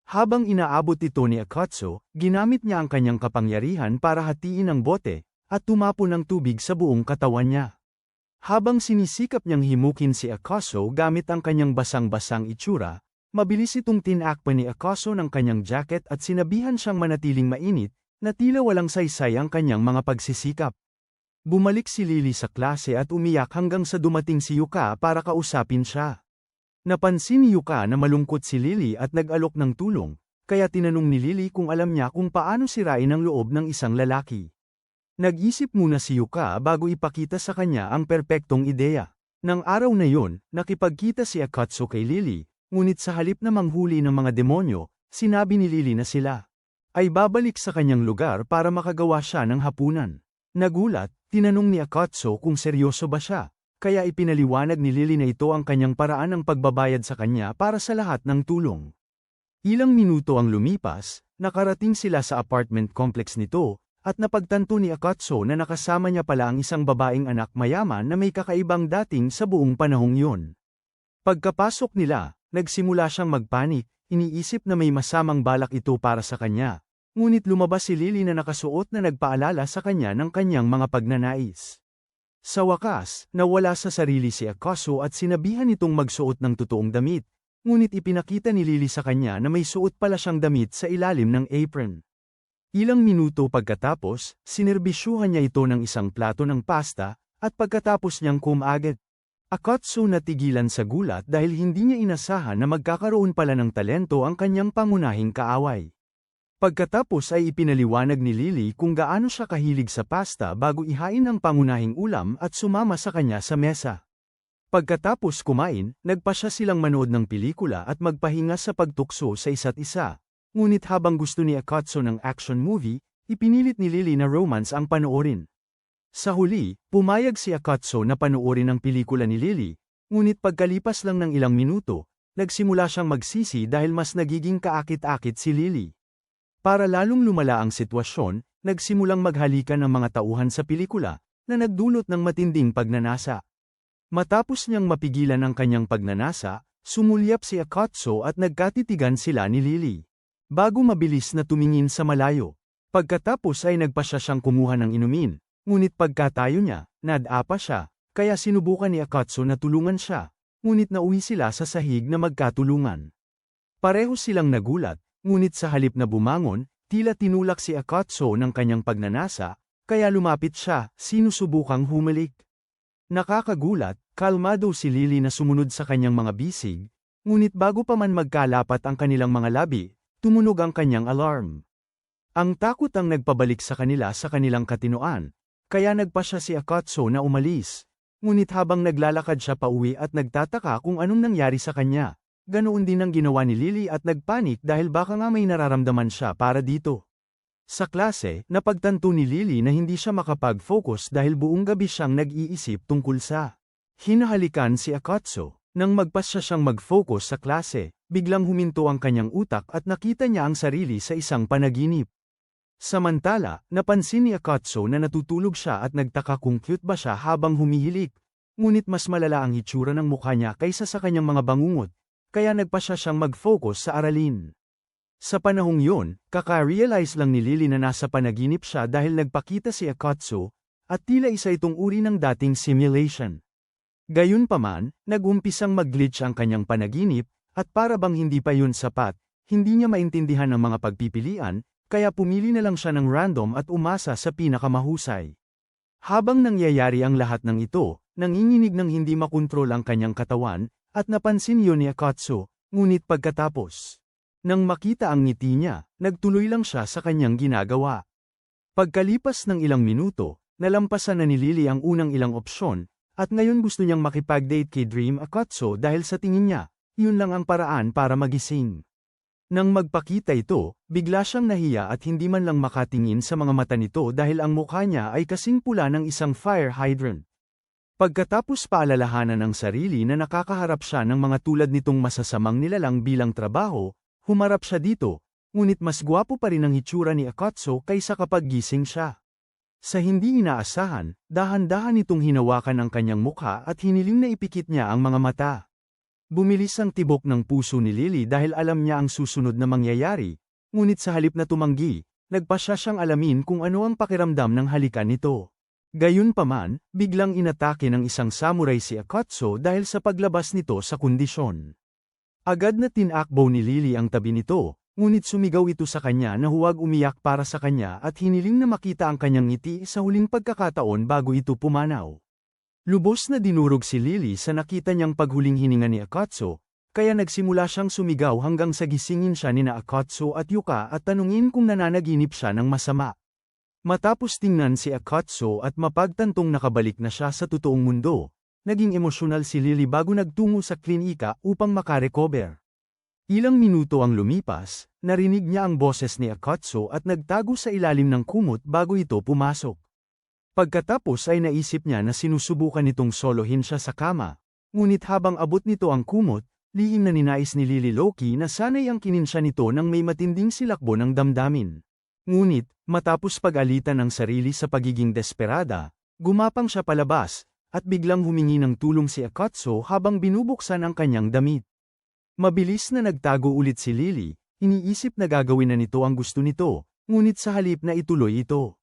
Habang inaabot ito ni Akatsu, ginamit niya ang kanyang kapangyarihan para hatiin ang bote, at tumapon ng tubig sa buong katawan niya. Habang sinisikap niyang himukin si Akatsu gamit ang kanyang basang-basang itsura, mabilis itong tinakpan ni Akatsu ng kanyang jacket at sinabihan siyang manatiling mainit, na tila walang saysay ang kanyang mga pagsisikap. Bumalik si Lily sa klase at umiyak hanggang sa dumating si Yuka para kausapin siya. Napansin ni Yuka na malungkot si Lily at nag-alok ng tulong, kaya tinanong ni Lily kung alam niya kung paano sirain ang loob ng isang lalaki. Nag-isip muna si Yuka bago ipakita sa kanya ang perpektong ideya. Nang araw na yon, nakipagkita si Akatsu kay Lily, ngunit sa halip na manghuli ng mga demonyo, sinabi ni Lily na sila ay babalik sa kanyang lugar para makagawa siya ng hapunan. Nagulat, tinanong ni Akatsu kung seryoso ba siya. Kaya ipinaliwanag ni Lily na ito ang kanyang paraan ng pagbabayad sa kanya para sa lahat ng tulong. Ilang minuto ang lumipas, nakarating sila sa apartment complex nito, at napagtanto ni Akatsu na nakasama niya pala ang isang babaeng anak mayaman na may kakaibang dating sa buong panahong yun. Pagkapasok nila, nagsimula siyang magpanik, iniisip na may masamang balak ito para sa kanya, ngunit lumabas si Lily na nakasuot na nagpaalala sa kanya ng kanyang mga pagnanais. Sa wakas, nawala sa sarili si Akatsu at sinabihan itong magsuot ng totoong damit, ngunit ipinakita ni Lily sa kanya na may suot pala siyang damit sa ilalim ng apron. Ilang minuto pagkatapos, sinerbisyuhan niya ito ng isang plato ng pasta, at pagkatapos niyang kumagat. Akatsu natigilan sa gulat dahil hindi niya inasahan na magkakaroon pala ng talento ang kanyang pangunahing kaaway. Pagkatapos ay ipinaliwanag ni Lily kung gaano siya kahilig sa pasta bago ihain ang pangunahing ulam at sumama sa kanya sa mesa. Pagkatapos kumain, nagpasya silang manood ng pelikula at magpahinga sa pagtukso sa isa't isa. Ngunit habang gusto ni Akatsu ng action movie, ipinilit ni Lily na romance ang panoorin. Sa huli, pumayag si Akatsu na panoorin ang pelikula ni Lily, ngunit pagkalipas lang ng ilang minuto, nagsimula siyang magsisi dahil mas nagiging kaakit-akit si Lily. Para lalong lumala ang sitwasyon, nagsimulang maghalikan ang mga tauhan sa pelikula, na nagdulot ng matinding pagnanasa. Matapos niyang mapigilan ang kanyang pagnanasa, sumulyap si Akatsu at nagkatitigan sila ni Lily. Bago mabilis na tumingin sa malayo. Pagkatapos ay nagpasya siyang kumuha ng inumin, ngunit pagkatayo niya, nadapa siya, kaya sinubukan ni Akatsu na tulungan siya, ngunit nauwi sila sa sahig na magkatulungan. Pareho silang nagulat, ngunit sa halip na bumangon, tila tinulak si Akatsu ng kanyang pagnanasa, kaya lumapit siya, sinusubukang humalik. Nakakagulat, kalmado si Lily na sumunod sa kanyang mga bisig, ngunit bago pa man magkalapat ang kanilang mga labi, tumunog ang kanyang alarm. Ang takot ang nagpabalik sa kanila sa kanilang katinoan, kaya nagpasya si Akatsu na umalis, ngunit habang naglalakad siya pauwi at nagtataka kung anong nangyari sa kanya. Ganoon din ang ginawa ni Lily at nagpanik dahil baka nga may nararamdaman siya para dito. Sa klase, napagtanto ni Lily na hindi siya makapag-focus dahil buong gabi siyang nag-iisip tungkol sa hinahalikan si Akatsu. Nang magpasya siyang mag-focus sa klase, biglang huminto ang kanyang utak at nakita niya ang sarili sa isang panaginip. Samantala, napansin ni Akatsu na natutulog siya at nagtaka kung cute ba siya habang humihilik. ngunit mas malala ang hitsura ng mukha niya kaysa sa kanyang mga bangungot, kaya nagpa siya siyang mag-focus sa aralin. Sa panahong yun, kaka-realize lang ni Lily na nasa panaginip siya dahil nagpakita si Akatsuo, at tila isa itong uri ng dating simulation. Gayunpaman, nag-umpisang mag-glitch ang kanyang panaginip, at para bang hindi pa yun sapat, hindi niya maintindihan ang mga pagpipilian, kaya pumili na lang siya ng random at umasa sa pinakamahusay. Habang nangyayari ang lahat ng ito, nanginginig ng hindi makontrol ang kanyang katawan, at napansin yun ni Akatsuo, ngunit pagkatapos nang makita ang ngiti niya, nagtuloy lang siya sa kanyang ginagawa. Pagkalipas ng ilang minuto, nalampasan na ni Lily ang unang ilang opsyon, at ngayon gusto niyang makipag-date kay Dream Akatsuo dahil sa tingin niya, yun lang ang paraan para magising. Nang magpakita ito, bigla siyang nahiya at hindi man lang makatingin sa mga mata nito dahil ang mukha niya ay kasing pula ng isang fire hydrant. Pagkatapos paalalahanan ng sarili na nakakaharap siya ng mga tulad nitong masasamang nilalang bilang trabaho, humarap siya dito, ngunit mas gwapo pa rin ang hitsura ni Akatsuo kaysa kapag gising siya. Sa hindi inaasahan, dahan-dahan itong hinawakan ang kanyang mukha at hiniling na ipikit niya ang mga mata. Bumilis ang tibok ng puso ni Lily dahil alam niya ang susunod na mangyayari, ngunit sa halip na tumanggi, nagpa siya siyang alamin kung ano ang pakiramdam ng halikan nito. Gayunpaman, biglang inatake ng isang samurai si Akatsuo dahil sa paglabas nito sa kondisyon. Agad na tinakbo ni Lily ang tabi nito, ngunit sumigaw ito sa kanya na huwag umiyak para sa kanya at hiniling na makita ang kanyang ngiti sa huling pagkakataon bago ito pumanaw. Lubos na dinurog si Lily sa nakita niyang paghuling hininga ni Akatsuo, kaya nagsimula siyang sumigaw hanggang sa gisingin siya nina Akatsuo at Yuka at tanungin kung nananaginip siya ng masama. Matapos tingnan si Akatsuo at mapagtantong nakabalik na siya sa totoong mundo, naging emosyonal si Lily bago nagtungo sa klinika upang makarecover. Ilang minuto ang lumipas, narinig niya ang boses ni Akatsuo at nagtago sa ilalim ng kumot bago ito pumasok. Pagkatapos ay naisip niya na sinusubukan nitong solohin siya sa kama, ngunit habang abot nito ang kumot, lihim na ninais ni Lily Loki na sana'y ang kininsya nito nang may matinding silakbo ng damdamin. Ngunit, matapos pag-alitan ng sarili sa pagiging desperada, gumapang siya palabas, at biglang humingi ng tulong si Akatsuo habang binubuksan ang kanyang damit. Mabilis na nagtago ulit si Lily, iniisip na gagawin na nito ang gusto nito, ngunit sa halip na ituloy ito.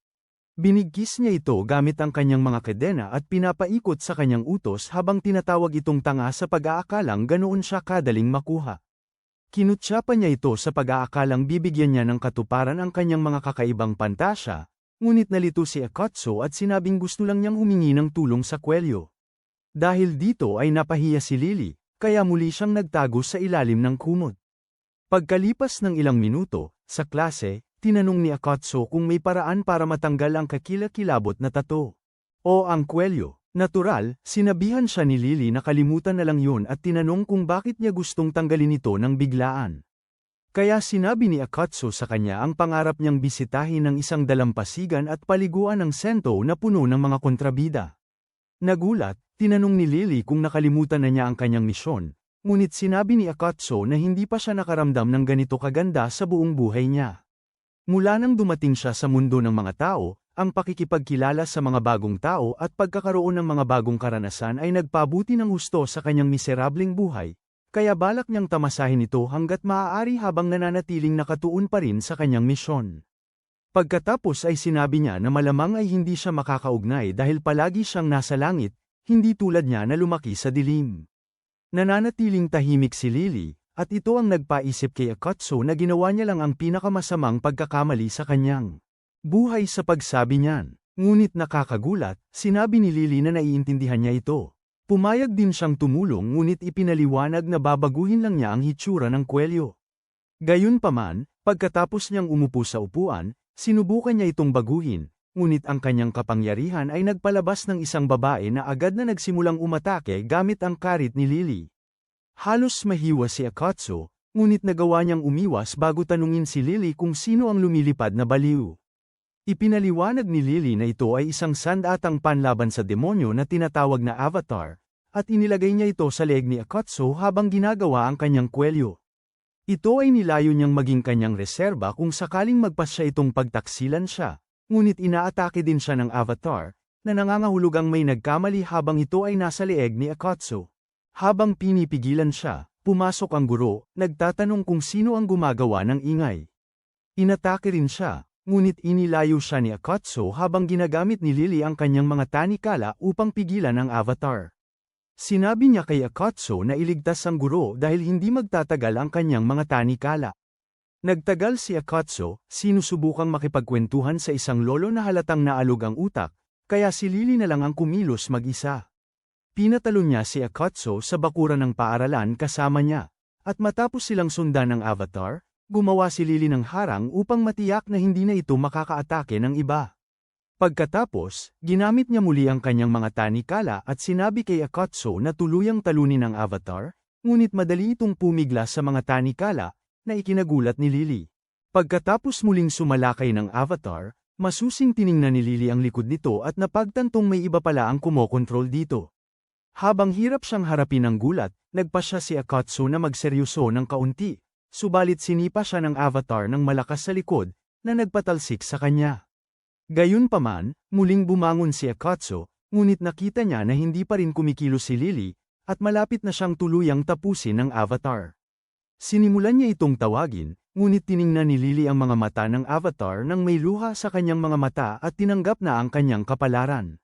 Binigkis niya ito gamit ang kanyang mga kadena at pinapaikot sa kanyang utos habang tinatawag itong tanga sa pag-aakalang ganoon siya kadaling makuha. Kinutya pa niya ito sa pag-aakalang bibigyan niya ng katuparan ang kanyang mga kakaibang pantasya, ngunit nalito si Akatsuo at sinabing gusto lang niyang humingi ng tulong sa kwelyo. Dahil dito ay napahiya si Lily, kaya muli siyang nagtago sa ilalim ng kumot. Pagkalipas ng ilang minuto, sa klase, tinanong ni Akatsuo kung may paraan para matanggal ang kakilakilabot na tattoo. O ang kwelyo. Natural, sinabihan siya ni Lily na kalimutan na lang yun at tinanong kung bakit niya gustong tanggalin ito ng biglaan. Kaya sinabi ni Akatsuo sa kanya ang pangarap niyang bisitahin ng isang dalampasigan at paliguan ng sento na puno ng mga kontrabida. Nagulat, tinanong ni Lily kung nakalimutan na niya ang kanyang misyon, ngunit sinabi ni Akatsuo na hindi pa siya nakaramdam ng ganito kaganda sa buong buhay niya. Mula nang dumating siya sa mundo ng mga tao, ang pakikipagkilala sa mga bagong tao at pagkakaroon ng mga bagong karanasan ay nagpabuti ng husto sa kanyang miserableng buhay, kaya balak niyang tamasahin ito hanggat maaari habang nananatiling nakatuon pa rin sa kanyang misyon. Pagkatapos ay sinabi niya na malamang ay hindi siya makakaugnay dahil palagi siyang nasa langit, hindi tulad niya na lumaki sa dilim. Nananatiling tahimik si Lily, at ito ang nagpaisip kay Akatsuo na ginawa niya lang ang pinakamasamang pagkakamali sa kanyang buhay sa pagsabi niyan. Ngunit nakakagulat, sinabi ni Lily na naiintindihan niya ito. Pumayag din siyang tumulong ngunit ipinaliwanag na babaguhin lang niya ang hitsura ng kwelyo. Gayunpaman, pagkatapos niyang umupo sa upuan, sinubukan niya itong baguhin, ngunit ang kanyang kapangyarihan ay nagpalabas ng isang babae na agad na nagsimulang umatake gamit ang karit ni Lily. Halos mahiwa si Akatsuo, ngunit nagawa niyang umiwas bago tanungin si Lily kung sino ang lumilipad na baliw. Ipinaliwanag ni Lily na ito ay isang sandatang panlaban sa demonyo na tinatawag na avatar, at inilagay niya ito sa leeg ni Akatsuo habang ginagawa ang kanyang kwelyo. Ito ay nilayo niyang maging kanyang reserba kung sakaling magpas siya itong pagtaksilan siya, ngunit inaatake din siya ng avatar, na nangangahulugang may nagkamali habang ito ay nasa leeg ni Akatsu. Habang pinipigilan siya, pumasok ang guro, nagtatanong kung sino ang gumagawa ng ingay. Inatake rin siya, ngunit inilayo siya ni Akatsu habang ginagamit ni Lily ang kanyang mga tanikala upang pigilan ang avatar. Sinabi niya kay Akatsu na iligtas ang guro dahil hindi magtatagal ang kanyang mga tanikala. Nagtagal si Akatsu, sinusubukang makipagkwentuhan sa isang lolo na halatang naalog ang utak, kaya si Lily na lang ang kumilos mag-isa. Pinatalo niya si Akatsu sa bakuran ng paaralan kasama niya, at matapos silang sundan ng avatar, gumawa si Lily ng harang upang matiyak na hindi na ito makakaatake ng iba. Pagkatapos, ginamit niya muli ang kanyang mga tanikala at sinabi kay Akatsu na tuluyang talunin ang avatar, ngunit madali itong pumigla sa mga tanikala, na ikinagulat ni Lily. Pagkatapos muling sumalakay ng avatar, masusing tiningnan ni Lily ang likod nito at napagtantong may iba pala ang kumokontrol dito. Habang hirap siyang harapin ng gulat, nagpasya si Akatsu na magseryoso ng kaunti, subalit sinipa siya ng avatar ng malakas sa likod, na nagpatalsik sa kanya. Gayunpaman, muling bumangon si Akatsu, ngunit nakita niya na hindi pa rin kumikilos si Lily, at malapit na siyang tuluyang tapusin ng avatar. Sinimulan niya itong tawagin, ngunit tiningnan ni Lily ang mga mata ng avatar nang may luha sa kanyang mga mata at tinanggap na ang kanyang kapalaran.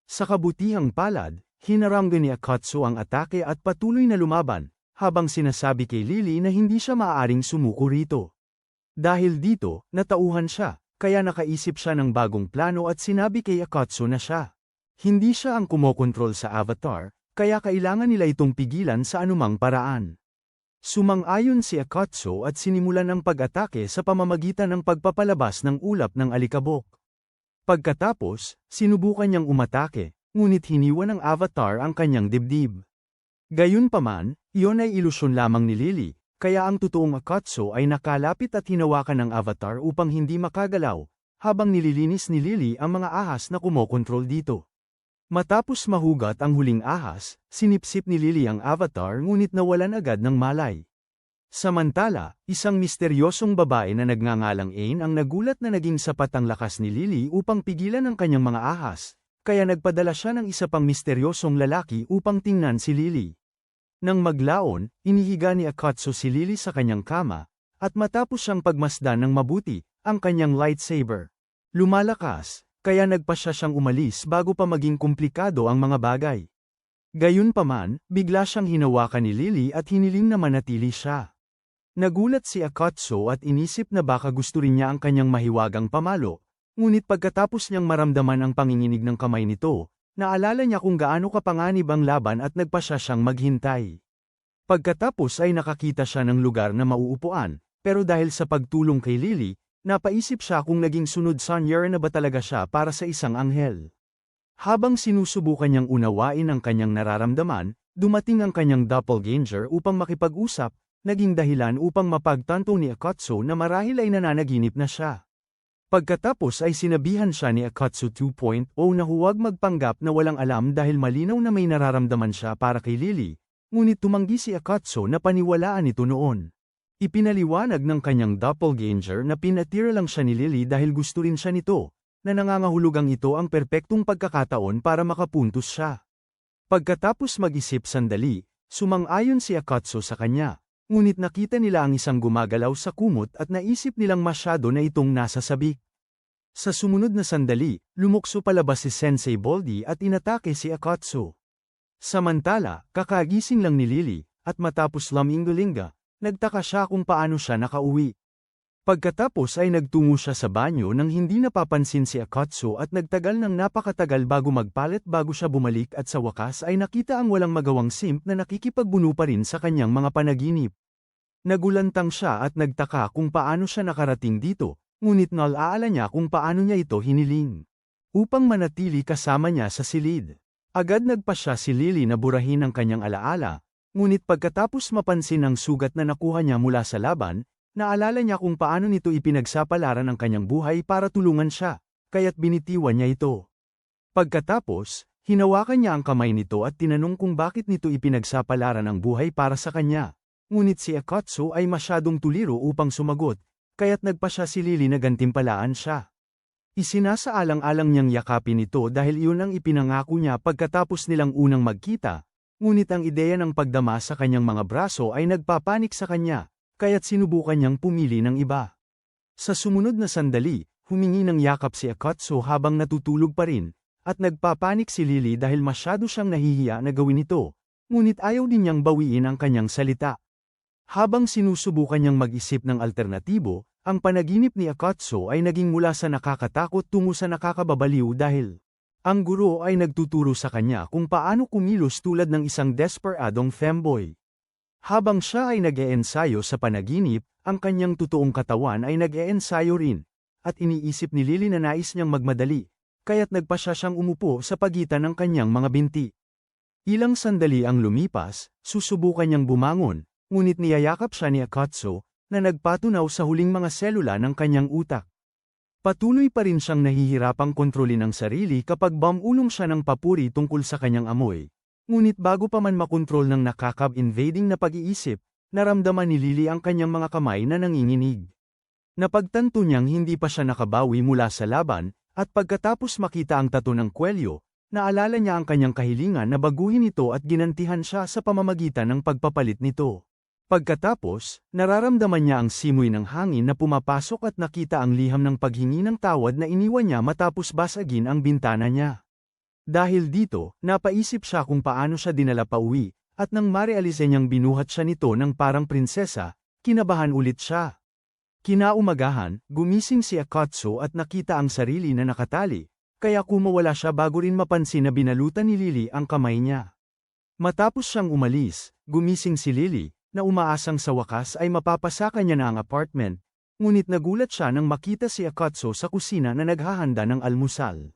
Sa kabutihang palad, hinaranggan ni Akatsu ang atake at patuloy na lumaban, habang sinasabi kay Lily na hindi siya maaaring sumuko rito. Dahil dito, natauhan siya. Kaya nakaisip siya ng bagong plano at sinabi kay Akatsu na siya. Hindi siya ang kumokontrol sa avatar, kaya kailangan nila itong pigilan sa anumang paraan. Sumang-ayon si Akatsu at sinimulan ang pag-atake sa pamamagitan ng pagpapalabas ng ulap ng alikabok. Pagkatapos, sinubukan niyang umatake, ngunit hiniwa ng avatar ang kanyang dibdib. Gayunpaman, iyon ay ilusyon lamang ni Lily. Kaya ang totoong Akatsu ay nakalapit at hinawakan ng avatar upang hindi makagalaw, habang nililinis ni Lily ang mga ahas na kumokontrol dito. Matapos mahugat ang huling ahas, sinipsip ni Lily ang avatar ngunit nawalan agad ng malay. Samantala, isang misteryosong babae na nagngangalang Ain ang nagulat na naging sapat ang lakas ni Lily upang pigilan ang kanyang mga ahas, kaya nagpadala siya ng isa pang misteryosong lalaki upang tingnan si Lily. Nang maglaon, inihiga ni Akatsu si Lily sa kanyang kama, at matapos siyang pagmasdan ng mabuti, ang kanyang lightsaber. Lumalakas, kaya nagpasya siyang umalis bago pa maging komplikado ang mga bagay. Gayunpaman, bigla siyang hinawakan ni Lily at hiniling na manatili siya. Nagulat si Akatsu at inisip na baka gusto rin niya ang kanyang mahiwagang pamalo, ngunit pagkatapos niyang maramdaman ang panginginig ng kamay nito, naalala niya kung gaano kapanganib ang laban at nagpasya siyang maghintay. Pagkatapos ay nakakita siya ng lugar na mauupuan, pero dahil sa pagtulong kay Lily, napaisip siya kung naging sunod Sanyar na ba talaga siya para sa isang anghel. Habang sinusubukan niyang unawain ang kanyang nararamdaman, dumating ang kanyang doppelganger upang makipag-usap, naging dahilan upang mapagtanto ni Akatsu na marahil ay nananaginip na siya. Pagkatapos ay sinabihan siya ni Akatsu 2.0 na huwag magpanggap na walang alam dahil malinaw na may nararamdaman siya para kay Lily, ngunit tumanggi si Akatsu na paniwalaan ito noon. Ipinaliwanag ng kanyang doppelganger na pinatira lang siya ni Lily dahil gusto rin siya nito, na nangangahulugang ito ang perpektong pagkakataon para makapuntos siya. Pagkatapos mag-isip sandali, sumang-ayon si Akatsu sa kanya. Ngunit nakita nila ang isang gumagalaw sa kumot at naisip nilang masyado na itong nasa sabik. Sa sumunod na sandali, lumukso palabas si Sensei Baldy at inatake si Akatsu. Samantala, kakagising lang ni Lily, at matapos laminggalinga, nagtaka siya kung paano siya nakauwi. Pagkatapos ay nagtungo siya sa banyo nang hindi napapansin si Akatsu at nagtagal ng napakatagal bago magpalit bago siya bumalik at sa wakas ay nakita ang walang magawang simp na nakikipagbuno pa rin sa kanyang mga panaginip. Nagulantang siya at nagtaka kung paano siya nakarating dito, ngunit nalaala niya kung paano niya ito hiniling. Upang manatili kasama niya sa silid. Agad nagpasya si Lily na burahin ang kanyang alaala, ngunit pagkatapos mapansin ang sugat na nakuha niya mula sa laban, naalala niya kung paano nito ipinagsapalaran ang kanyang buhay para tulungan siya, kaya't binitiwan niya ito. Pagkatapos, hinawakan niya ang kamay nito at tinanong kung bakit nito ipinagsapalaran ang buhay para sa kanya. Ngunit si Akatsu ay masyadong tuliro upang sumagot, kaya't nagpasya si Lily na gantimpalaan siya. Isinasaalang-alang niyang yakapin ito dahil iyon ang ipinangako niya pagkatapos nilang unang magkita, ngunit ang ideya ng pagdama sa kanyang mga braso ay nagpapanik sa kanya, kaya't sinubukan niyang pumili ng iba. Sa sumunod na sandali, humingi ng yakap si Akatsuki habang natutulog pa rin, at nagpapanik si Lily dahil masyado siyang nahihiya na gawin ito, ngunit ayaw din niyang bawiin ang kanyang salita. Habang sinusubukan niyang mag-isip ng alternatibo, ang panaginip ni Akatsuki ay naging mula sa nakakatakot tungo sa nakakababaliw dahil ang guro ay nagtuturo sa kanya kung paano kumilos tulad ng isang desperadong femboy. Habang siya ay nag-eensayo sa panaginip, ang kanyang totoong katawan ay nag-eensayo rin, at iniisip ni Lily na nais niyang magmadali, kaya't nagpasya siyang umupo sa pagitan ng kanyang mga binti. Ilang sandali ang lumipas, susubukan niyang bumangon, ngunit niyayakap siya ni Akatsuki, na nagpatunaw sa huling mga selula ng kanyang utak. Patuloy pa rin siyang nahihirapang kontrolin ang sarili kapag bumulong siya ng papuri tungkol sa kanyang amoy. Ngunit bago pa man makontrol ng nakaka-invading na pag-iisip, naramdaman ni Lily ang kanyang mga kamay na nanginginig. Napagtanto niyang hindi pa siya nakabawi mula sa laban, at pagkatapos makita ang tato ng kwelyo, naalala niya ang kanyang kahilingan na baguhin ito at ginantihan siya sa pamamagitan ng pagpapalit nito. Pagkatapos, nararamdaman niya ang simoy ng hangin na pumapasok at nakita ang liham ng paghingi ng tawad na iniwan niya matapos basagin ang bintana niya. Dahil dito, napaisip siya kung paano siya dinala pauwi, at nang marealise niyang binuhat siya nito ng parang prinsesa, kinabahan ulit siya. Kinaumagahan, gumising si Akatsuki at nakita ang sarili na nakatali, kaya kumawala siya bago rin mapansin na binalutan ni Lily ang kamay niya. Matapos siyang umalis, gumising si Lily, na umaasang sa wakas ay mapapasaka niya na ang apartment, ngunit nagulat siya nang makita si Akatsuki sa kusina na naghahanda ng almusal.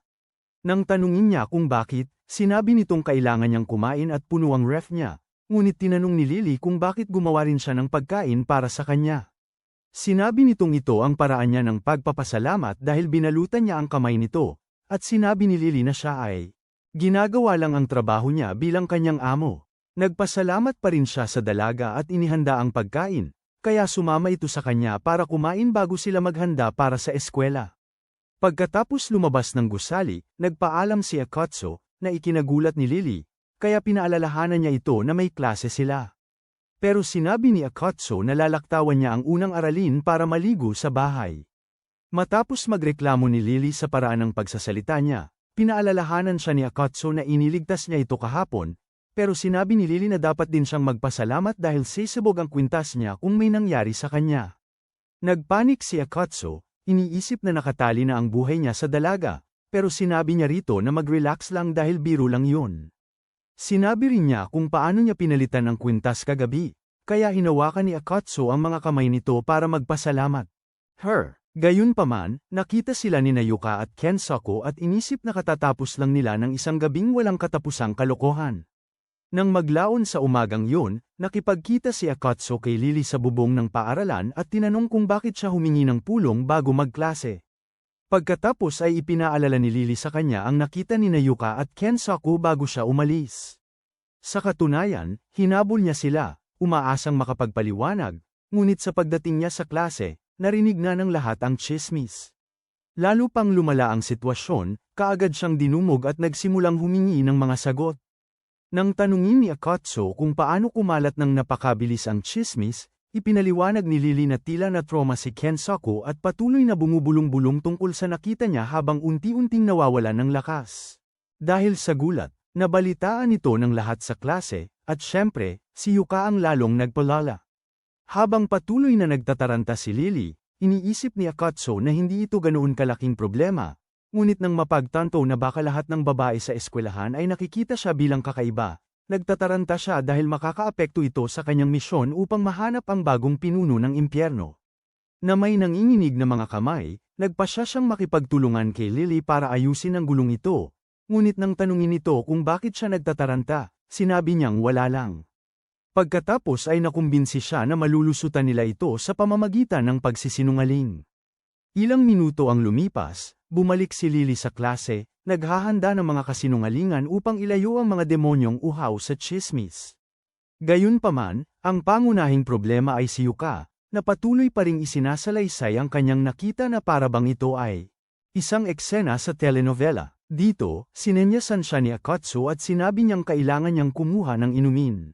Nang tanungin niya kung bakit, sinabi nitong kailangan niyang kumain at puno ang ref niya, ngunit tinanong ni Lily kung bakit gumawa rin siya ng pagkain para sa kanya. Sinabi nitong ito ang paraan niya ng pagpapasalamat dahil binalutan niya ang kamay nito, at sinabi ni Lily na siya ay ginagawa lang ang trabaho niya bilang kanyang amo. Nagpasalamat pa rin siya sa dalaga at inihanda ang pagkain, kaya sumama ito sa kanya para kumain bago sila maghanda para sa eskwela. Pagkatapos lumabas ng gusali, nagpaalam si Akatsuki na ikinagulat ni Lily, kaya pinaalalahanan niya ito na may klase sila. Pero sinabi ni Akatsuki na lalaktawan niya ang unang aralin para maligo sa bahay. Matapos magreklamo ni Lily sa paraan ng pagsasalita niya, pinaalalahanan siya ni Akatsuki na iniligtas niya ito kahapon, pero sinabi ni Lily na dapat din siyang magpasalamat dahil sisibog ang kwintas niya kung may nangyari sa kanya. Nagpanik si Akatsuki, iniisip na nakatali na ang buhay niya sa dalaga, pero sinabi niya rito na mag-relax lang dahil biro lang yun. Sinabi rin niya kung paano niya pinalitan ang kwintas kagabi, kaya hinawakan ni Akatsuki ang mga kamay nito para magpasalamat. Gayunpaman, nakita sila ni Yuka at Kensuke at inisip na katatapos lang nila ng isang gabing walang katapusang kalokohan. Nang maglaon sa umagang yun, nakipagkita si Akatsuki kay Lily sa bubong ng paaralan at tinanong kung bakit siya humingi ng pulong bago magklase. Pagkatapos ay ipinaalala ni Lily sa kanya ang nakita ni Yuka at Kensuke bago siya umalis. Sa katunayan, hinabol niya sila, umaasang makapagpaliwanag, ngunit sa pagdating niya sa klase, narinig na ng lahat ang tsismis. Lalo pang lumala ang sitwasyon, kaagad siyang dinumog at nagsimulang humingi ng mga sagot. Nang tanungin ni Akatsuki kung paano kumalat ng napakabilis ang tsismis, ipinaliwanag ni Lily na tila na trauma si Kensuke at patuloy na bumubulong-bulong tungkol sa nakita niya habang unti-unting nawawalan ng lakas. Dahil sa gulat, nabalitaan ito ng lahat sa klase, at syempre, si Yuka ang lalong nagpalala. Habang patuloy na nagtataranta si Lily, iniisip ni Akatsuki na hindi ito ganoon kalaking problema. Ngunit nang mapagtanto na baka lahat ng babae sa eskwelahan ay nakikita siya bilang kakaiba, nagtataranta siya dahil makakaapekto ito sa kanyang misyon upang mahanap ang bagong pinuno ng impyerno. Na may nanginginig na mga kamay, nagpasya siyang makipagtulungan kay Lily para ayusin ang gulong ito. Ngunit nang tanungin ito kung bakit siya nagtataranta, sinabi niyang wala lang. Pagkatapos ay nakumbinsi siya na malulusutan nila ito sa pamamagitan ng pagsisinungaling. Ilang minuto ang lumipas, bumalik si Lily sa klase, naghahanda ng mga kasinungalingan upang ilayo ang mga demonyong uhaw sa tsismis. Gayunpaman, ang pangunahing problema ay si Yuka, na patuloy pa ring isinasalaysay ang kanyang nakita na parabang ito ay Isang eksena sa telenovela. Dito, sinenyasan siya ni Akatsu at sinabi niyang kailangan niyang kumuha ng inumin.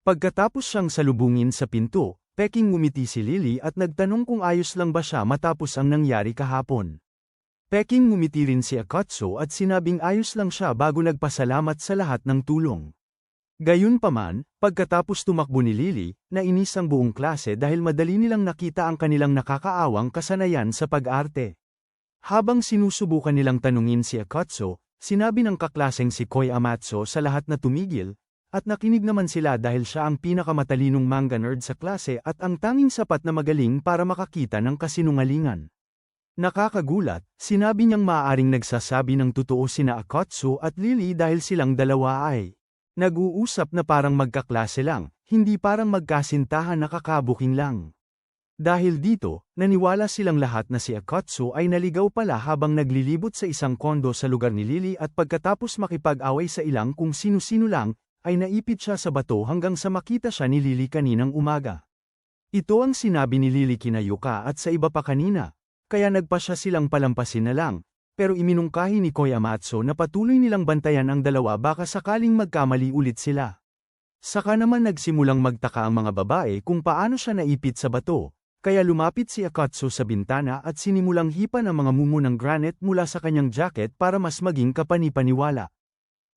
Pagkatapos siyang salubungin sa pinto, peking ngumiti si Lily at nagtanong kung ayos lang ba siya matapos ang nangyari kahapon. Peking ngumiti rin si Akatsu at sinabing ayos lang siya bago nagpasalamat sa lahat ng tulong. Gayunpaman, pagkatapos tumakbo ni Lily, nainis ang buong klase dahil madali nilang nakita ang kanilang nakakaawang kasanayan sa pag-arte. Habang sinusubukan nilang tanungin si Akatsu, sinabi ng kaklaseng si Koi Amatsu sa lahat na tumigil, at nakinig naman sila dahil siya ang pinakamatalinong manga nerd sa klase at ang tanging sapat na magaling para makakita ng kasinungalingan. Nakakagulat, sinabi niyang maaaring nagsasabi ng totoo sina Akatsu at Lily dahil silang dalawa ay nag-uusap na parang magkaklase lang, hindi parang magkasintahan na kakabuking lang. Dahil dito, naniwala silang lahat na si Akatsu ay naligaw pala habang naglilibot sa isang kondo sa lugar ni Lily at pagkatapos makipag-away sa ilang kung sino-sino lang, ay naipit siya sa bato hanggang sa makita siya ni Lily kaninang umaga. Ito ang sinabi ni Lily kina Yuka at sa iba pa kanina, kaya nagpa siya silang palampasin na lang, pero iminungkahi ni Koi Amatsu na patuloy nilang bantayan ang dalawa baka sakaling magkamali ulit sila. Saka naman nagsimulang magtaka ang mga babae kung paano siya naipit sa bato. Kaya lumapit si Akatsu sa bintana at sinimulang hipan ang mga mumo ng granite mula sa kanyang jacket para mas maging kapanipaniwala.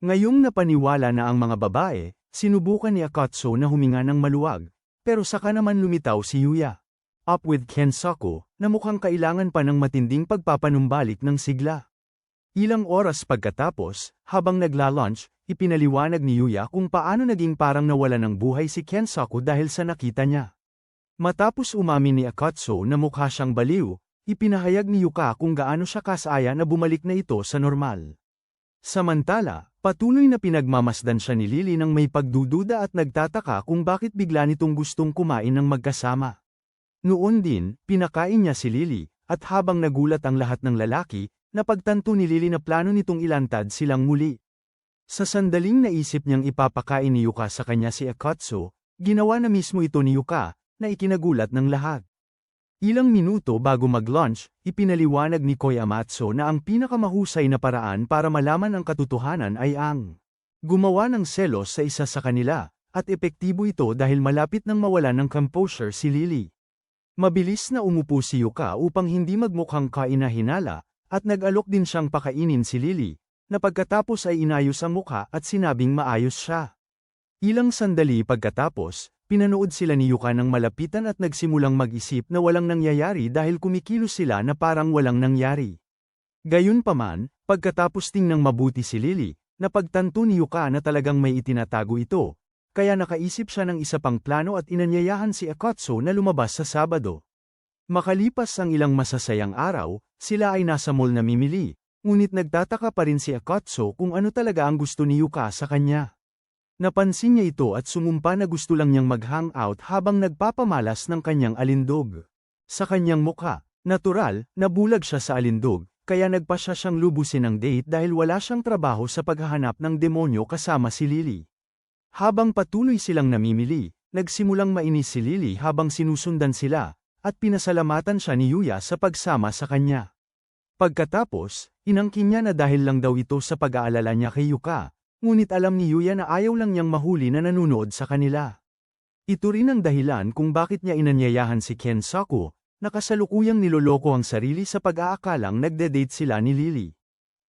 Ngayong napaniwala na ang mga babae, sinubukan ni Akatsu na huminga ng maluwag, pero saka naman lumitaw si Yuya. Up with Kensaku, na mukhang kailangan pa ng matinding pagpapanumbalik ng sigla. Ilang oras pagkatapos, habang nagla-lunch, ipinaliwanag ni Yuya kung paano naging parang nawala ng buhay si Kensaku dahil sa nakita niya. Matapos umamin ni Akatsu na mukha siyang baliw, ipinahayag ni Yuka kung gaano siya kasaya na bumalik na ito sa normal. Samantala, patuloy na pinagmamasdan siya ni Lily nang may pagdududa at nagtataka kung bakit bigla nitong gustong kumain ng magkasama. Noon din, pinakain niya si Lily, at habang nagulat ang lahat ng lalaki, napagtanto ni Lily na plano nitong ilantad silang muli. Sa sandaling naisip niyang ipapakain ni Yuka sa kanya si Akatsu, ginawa na mismo ito ni Yuka, na ikinagulat ng lahat. Ilang minuto bago mag-lunch, ipinaliwanag ni Koi Amatsu na ang pinakamahusay na paraan para malaman ang katotohanan ay ang gumawa ng selos sa isa sa kanila, at epektibo ito dahil malapit nang mawalan ng composure si Lily. Mabilis na umupo si Yuka upang hindi magmukhang kainahinala, at nag-alok din siyang pakainin si Lily, na pagkatapos ay inayos ang mukha at sinabing maayos siya. Ilang sandali pagkatapos, pinanood sila ni Yuka ng malapitan at nagsimulang mag-isip na walang nangyayari dahil kumikilos sila na parang walang nangyari. Gayunpaman, pagkatapos tingnang mabuti si Lily, napagtanto ni Yuka na talagang may itinatago ito, kaya nakaisip siya ng isa pang plano at inanyayahan si Akatsu na lumabas sa Sabado. Makalipas ang ilang masasayang araw, sila ay nasa mall na mimili, ngunit nagtataka pa rin si Akatsu kung ano talaga ang gusto ni Yuka sa kanya. Napansin niya ito at sumumpa na gusto lang niyang mag-hangout habang nagpapamalas ng kanyang alindog. Sa kanyang mukha, natural, nabulag siya sa alindog, kaya nagpa siya siyang lubusin ng date dahil wala siyang trabaho sa paghahanap ng demonyo kasama si Lily. Habang patuloy silang namimili, nagsimulang mainis si Lily habang sinusundan sila, at pinasalamatan siya ni Yuya sa pagsama sa kanya. Pagkatapos, inangkin niya na dahil lang daw ito sa pag-aalala niya kay Yuka. Ngunit alam ni Yuya na ayaw lang niyang mahuli na nanonood sa kanila. Ito rin ang dahilan kung bakit niya inanyayahan si Kensaku, na kasalukuyang niloloko ang sarili sa pag-aakalang nagde-date sila ni Lily.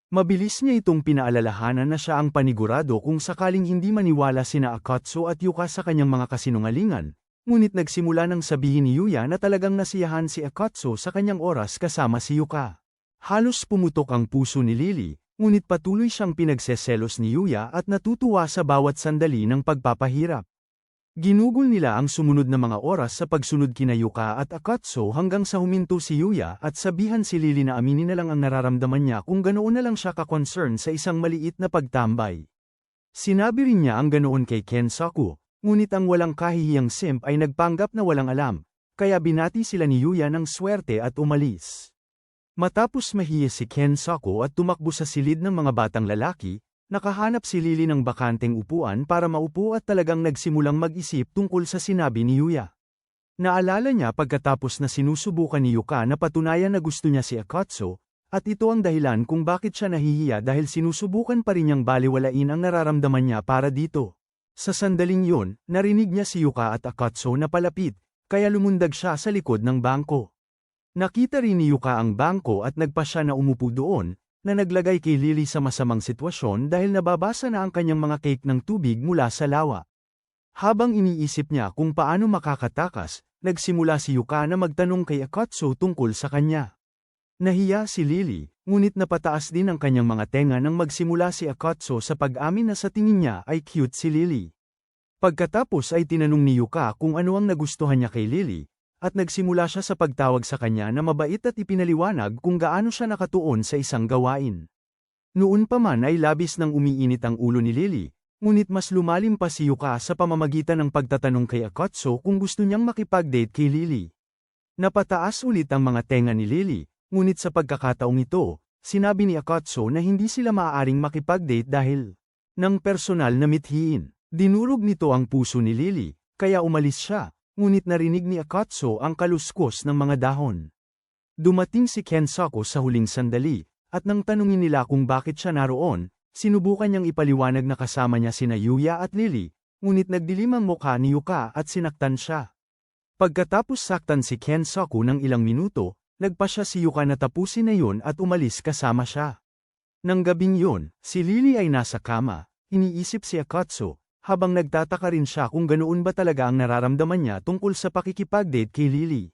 Mabilis niya itong pinaalalahanan na siya ang panigurado kung sakaling hindi maniwala sina Akatsu at Yuka sa kanyang mga kasinungalingan, ngunit nagsimula nang sabihin ni Yuya na talagang nasiyahan si Akatsu sa kanyang oras kasama si Yuka. Halos pumutok ang puso ni Lily. Ngunit patuloy siyang pinagseselos ni Yuya at natutuwa sa bawat sandali ng pagpapahirap. Ginugol nila ang sumunod na mga oras sa pagsunod kina Yuka at Akatsu hanggang sa huminto si Yuya at sabihan si Lily na aminin na lang ang nararamdaman niya kung ganoon na lang siya ka-concern sa isang maliit na pagtambay. Sinabi rin niya ang ganoon kay Kensaku, ngunit ang walang kahihiyang simp ay nagpanggap na walang alam, kaya binati sila ni Yuya ng swerte at umalis. Matapos mahiya si Kensaku at tumakbo sa silid ng mga batang lalaki, nakahanap si Lily ng bakanteng upuan para maupo at talagang nagsimulang mag-isip tungkol sa sinabi ni Yuya. Naalala niya pagkatapos na sinusubukan ni Yuka na patunayan na gusto niya si Akatsu, At ito ang dahilan kung bakit siya nahihiya dahil sinusubukan pa rin niyang balewalain ang nararamdaman niya para dito. Sa sandaling yun, narinig niya si Yuka at Akatsuo na palapit, kaya lumundag siya sa likod ng bangko. Nakita rin ni Yuka ang bangko at nagpa siya na umupo doon, na naglagay kay Lily sa masamang sitwasyon dahil nababasa na ang kanyang mga cake ng tubig mula sa lawa. Habang iniisip niya kung paano makakatakas, nagsimula si Yuka na magtanong kay Akatsuo tungkol sa kanya. Nahiya si Lily, ngunit napataas din ang kanyang mga tenga nang magsimula si Akatsuo sa pag-amin na sa tingin niya ay cute si Lily. Pagkatapos ay tinanong ni Yuka kung ano ang nagustuhan niya kay Lily, at nagsimula siya sa pagtawag sa kanya na mabait at ipinaliwanag kung gaano siya nakatuon sa isang gawain. Noon pa man ay labis nang umiinit ang ulo ni Lily, ngunit mas lumalim pa si Yuka sa pamamagitan ng pagtatanong kay Akatsuo kung gusto niyang makipag-date kay Lily. Napataas ulit ang mga tenga ni Lily. Ngunit sa pagkakataong ito, sinabi ni Akatsuo na hindi sila maaaring makipag-date dahil ng personal na mithiin. Dinurog nito ang puso ni Lily, kaya umalis siya, ngunit narinig ni Akatsuo ang kaluskos ng mga dahon. Dumating si Kensaku sa huling sandali, at nang tanungin nila kung bakit siya naroon, sinubukan niyang ipaliwanag na kasama niya sina Yuya at Lily, ngunit nagdilim ang mukha ni Yuka at sinaktan siya. Pagkatapos saktan si Kensaku ng ilang minuto, nagpa siya si Yuka na tapusin na yun at umalis kasama siya. Nang gabing yun, si Lily ay nasa kama, iniisip si Akatsuo, habang nagtataka rin siya kung ganoon ba talaga ang nararamdaman niya tungkol sa pakikipag-date kay Lily.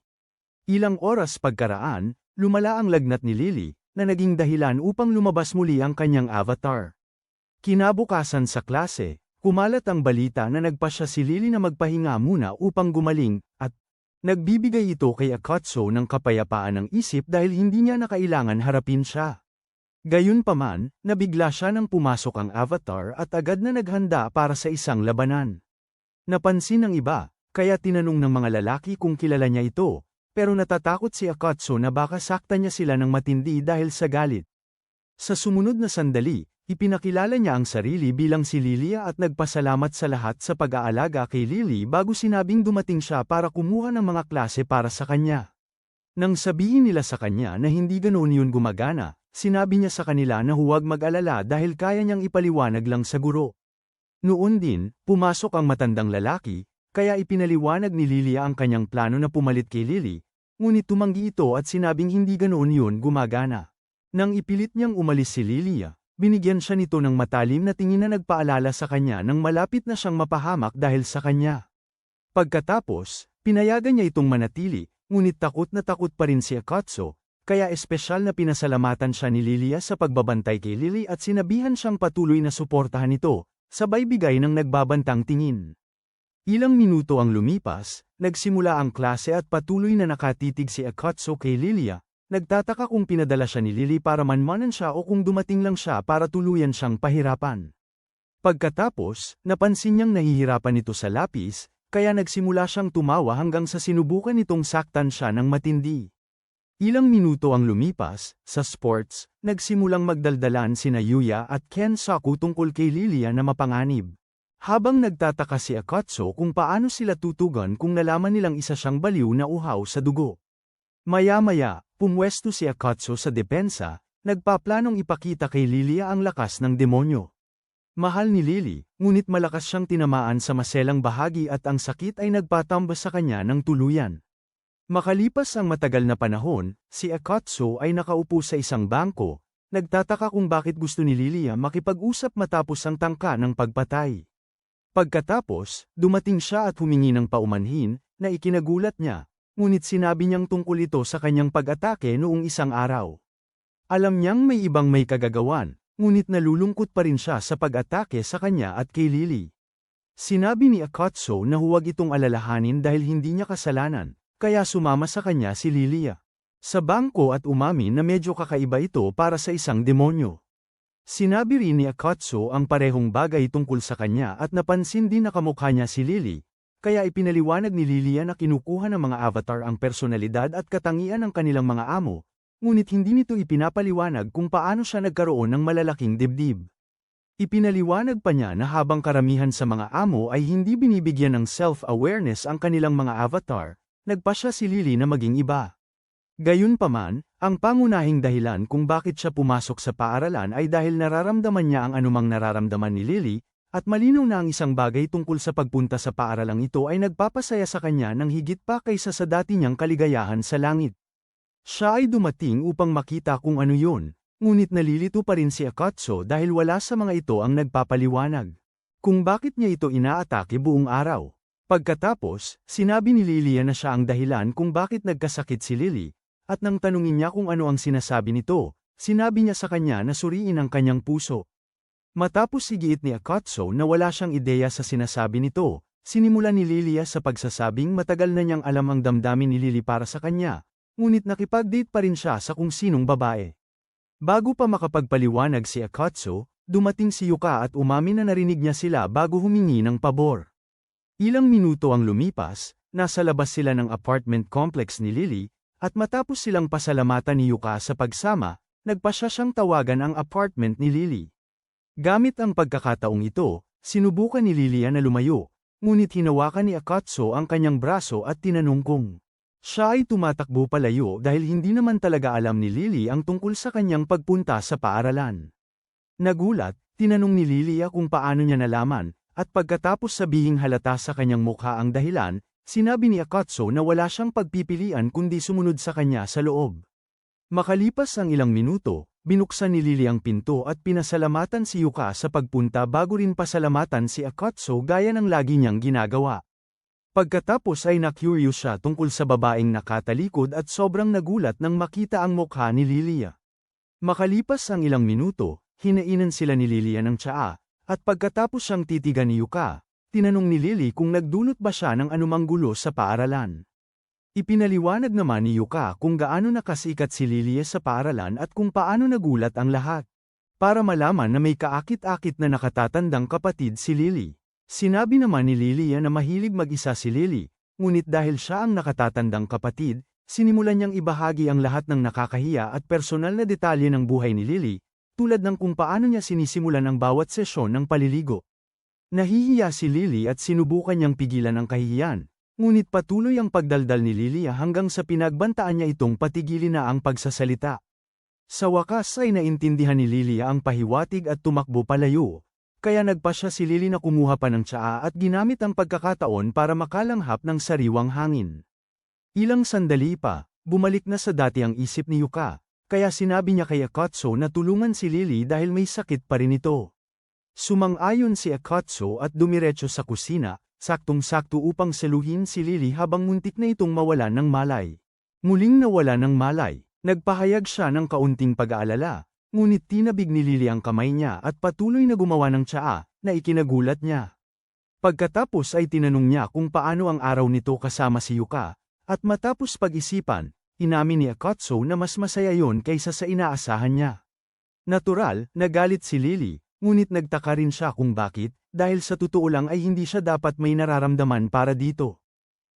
Ilang oras pagkaraan, lumala ang lagnat ni Lily, na naging dahilan upang lumabas muli ang kanyang avatar. Kinabukasan sa klase, kumalat ang balita na nagpa siya si Lily na magpahinga muna upang gumaling, at nagbibigay ito kay Akatsuo ng kapayapaan ng isip dahil hindi niya na kailangan harapin siya. Gayunpaman, nabigla siya nang pumasok ang avatar at agad na naghanda para sa isang labanan. Napansin ng iba, kaya tinanong ng mga lalaki kung kilala niya ito, pero natatakot si Akatsuo na baka saktan niya sila ng matindi dahil sa galit. Sa sumunod na sandali, ipinakilala niya ang sarili bilang si Lilia at nagpasalamat sa lahat sa pag-aalaga kay Lily bago sinabing dumating siya para kumuha ng mga klase para sa kanya. Nang sabihin nila sa kanya na hindi ganoon yun gumagana, sinabi niya sa kanila na huwag mag-alala dahil kaya niyang ipaliwanag lang sa guro. Noon din, pumasok ang matandang lalaki, kaya ipinaliwanag ni Lilia ang kanyang plano na pumalit kay Lily, ngunit tumanggi ito at sinabing hindi ganoon yun gumagana. Nang ipilit niyang umalis si Lilia, binigyan siya nito ng matalim na tingin na nagpaalala sa kanya nang malapit na siyang mapahamak dahil sa kanya. Pagkatapos, pinayagan niya itong manatili, ngunit takot na takot pa rin si Akatsuo, kaya espesyal na pinasalamatan siya ni Lilia sa pagbabantay kay Lily at sinabihan siyang patuloy na suportahan ito, sabay bigay ng nagbabantang tingin. Ilang minuto ang lumipas, nagsimula ang klase at patuloy na nakatitig si Akatsuo kay Lilia. Nagtataka kung pinadala siya ni Lily para manmanan siya o kung dumating lang siya para tuluyan siyang pahirapan. Pagkatapos, napansin niyang nahihirapan ito sa lapis, kaya nagsimula siyang tumawa hanggang sa sinubukan nitong saktan siya ng matindi. Ilang minuto ang lumipas, sa sports, nagsimulang magdaldalan sina Yuya at Kensaku tungkol kay Lilia na mapanganib. Habang nagtataka si Akatsuo kung paano sila tutugan kung nalaman nilang isa siyang baliw na uhaw sa dugo. Maya-maya, pumwesto si Akatsuo sa depensa, nagpaplanong ipakita kay Lilia ang lakas ng demonyo. Mahal ni Lily, ngunit malakas siyang tinamaan sa maselang bahagi at ang sakit ay nagpatambas sa kanya ng tuluyan. Makalipas ang matagal na panahon, si Akatsuo ay nakaupo sa isang bangko, nagtataka kung bakit gusto ni Lilia makipag-usap matapos ang tangka ng pagpatay. Pagkatapos, dumating siya at humingi ng paumanhin, na ikinagulat niya. Ngunit sinabi niyang tungkol ito sa kanyang pag-atake noong isang araw. Alam niyang may ibang may kagagawan, ngunit nalulungkot pa rin siya sa pag-atake sa kanya at kay Lily. Sinabi ni Akatsuo na huwag itong alalahanin dahil hindi niya kasalanan, kaya sumama sa kanya si Lilia. Sa bangko at umamin na medyo kakaiba ito para sa isang demonyo. Sinabi rin ni Akatsuo ang parehong bagay tungkol sa kanya at napansin din na kamukha niya si Lily. Kaya ipinaliwanag ni Lilia na kinukuha ng mga avatar ang personalidad at katangian ng kanilang mga amo, ngunit hindi nito ipinapaliwanag kung paano siya nagkaroon ng malalaking dibdib. Ipinaliwanag pa niya na habang karamihan sa mga amo ay hindi binibigyan ng self-awareness ang kanilang mga avatar, nagpa siya si Lily na maging iba. Gayunpaman, Ang pangunahing dahilan kung bakit siya pumasok sa paaralan ay dahil nararamdaman niya ang anumang nararamdaman ni Lily, at malinaw na ang isang bagay tungkol sa pagpunta sa paaralang ito ay nagpapasaya sa kanya ng higit pa kaysa sa dati niyang kaligayahan sa langit. Siya ay dumating upang makita kung ano yun, ngunit nalilito pa rin si Akatsuo dahil wala sa mga ito ang nagpapaliwanag kung bakit niya ito inaatake buong araw. Pagkatapos, sinabi ni Lilia na siya ang dahilan kung bakit nagkasakit si Lily, at nang tanungin niya kung ano ang sinasabi nito, sinabi niya sa kanya na suriin ang kanyang puso. Matapos sigiit ni Akatsuo na wala siyang ideya sa sinasabi nito, sinimula ni Lilia sa pagsasabing matagal na niyang alam ang damdamin ni Lily para sa kanya, ngunit nakipag-date pa rin siya sa kung sinong babae. Bago pa makapagpaliwanag si Akatsuo, dumating si Yuka at umamin na narinig niya sila bago humingi ng pabor. Ilang minuto ang lumipas, nasa labas sila ng apartment complex ni Lily, at matapos silang pasalamatan ni Yuka sa pagsama, nagpasya siyang tawagan ang apartment ni Lily. Gamit ang pagkakataong ito, sinubukan ni Lilia na lumayo, ngunit hinawakan ni Akatsuo ang kanyang braso at tinanong kung siya ay tumatakbo palayo dahil hindi naman talaga alam ni Lily ang tungkol sa kanyang pagpunta sa paaralan. Nagulat, tinanong ni Lilia kung paano niya nalaman, at pagkatapos sabihing halata sa kanyang mukha ang dahilan, sinabi ni Akatsuo na wala siyang pagpipilian kundi sumunod sa kanya sa loob. Makalipas ang ilang minuto, binuksan ni Lily ang pinto at pinasalamatan si Yuka sa pagpunta bago rin pasalamatan si Akatsuo gaya ng lagi niyang ginagawa. Pagkatapos ay na-curious siya tungkol sa babaeng nakatalikod at sobrang nagulat nang makita ang mukha ni Lilia. Makalipas ang ilang minuto, hinainan sila ni Lilia ng tsaa, at pagkatapos siyang titigan ni Yuka, tinanong ni Lily kung nagdulot ba siya ng anumang gulo sa paaralan. Ipinaliwanag naman ni Yuka kung gaano nakasikat si Lilia sa paaralan at kung paano nagulat ang lahat. Para malaman na may kaakit-akit na nakatatandang kapatid si Lily. Sinabi naman ni Lilia na mahilig mag-isa si Lily, ngunit dahil siya ang nakatatandang kapatid, sinimulan niyang ibahagi ang lahat ng nakakahiya at personal na detalye ng buhay ni Lily, tulad ng kung paano niya sinisimulan ang bawat sesyon ng paliligo. Nahihiya si Lily at sinubukan niyang pigilan ang kahihiyan. Ngunit patuloy ang pagdaldal ni Lilia hanggang sa pinagbantaan niya itong patigilin na ang pagsasalita. Sa wakas ay naintindihan ni Lilia ang pahiwatig at tumakbo palayo, kaya nagpasya si Lily na kumuha pa ng tsaa at ginamit ang pagkakataon para makalanghap ng sariwang hangin. Ilang sandali pa, bumalik na sa dati ang isip ni Yuka, kaya sinabi niya kay Akatsuo na tulungan si Lily dahil may sakit pa rin ito. Sumang-ayon si Akatsuo at dumiretso sa kusina, saktong-sakto upang saluhin si Lily habang muntik na itong mawalan ng malay. Muling nawala ng malay, nagpahayag siya ng kaunting pag-aalala, ngunit tinabig ni Lily ang kamay niya at patuloy na gumawa ng tsaa, na ikinagulat niya. Pagkatapos ay tinanong niya kung paano ang araw nito kasama si Yuka, at matapos pag-isipan, inamin ni Akatsuo na mas masaya yon kaysa sa inaasahan niya. Natural, nagalit si Lily, ngunit nagtaka rin siya kung bakit, dahil sa totoo lang ay hindi siya dapat may nararamdaman para dito.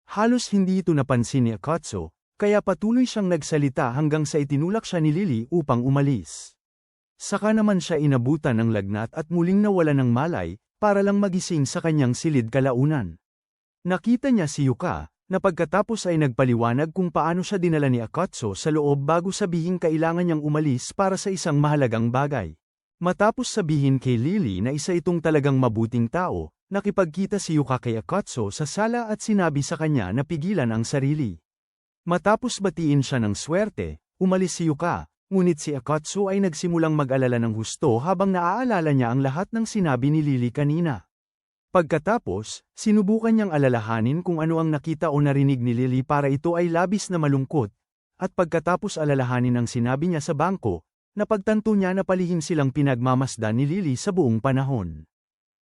Halos hindi ito napansin ni Akatsuo, kaya patuloy siyang nagsalita hanggang sa itinulak siya ni Lily upang umalis. Saka naman siya inabutan ng lagnat at muling nawala ng malay, para lang magising sa kanyang silid kalaunan. Nakita niya si Yuka, na pagkatapos ay nagpaliwanag kung paano siya dinala ni Akatsuo sa loob bago sabihing kailangan niyang umalis para sa isang mahalagang bagay. Matapos sabihin kay Lily na isa itong talagang mabuting tao, nakipagkita si Yuka kay Akatsuo sa sala at sinabi sa kanya na pigilan ang sarili. Matapos batiin siya ng swerte, umalis si Yuka, ngunit si Akatsuo ay nagsimulang mag-alala ng husto habang naaalala niya ang lahat ng sinabi ni Lily kanina. Pagkatapos, sinubukan niyang alalahanin kung ano ang nakita o narinig ni Lily para ito ay labis na malungkot, at pagkatapos alalahanin ang sinabi niya sa bangko, napagtanto niya na palihim silang pinagmamasdan ni Lily sa buong panahon.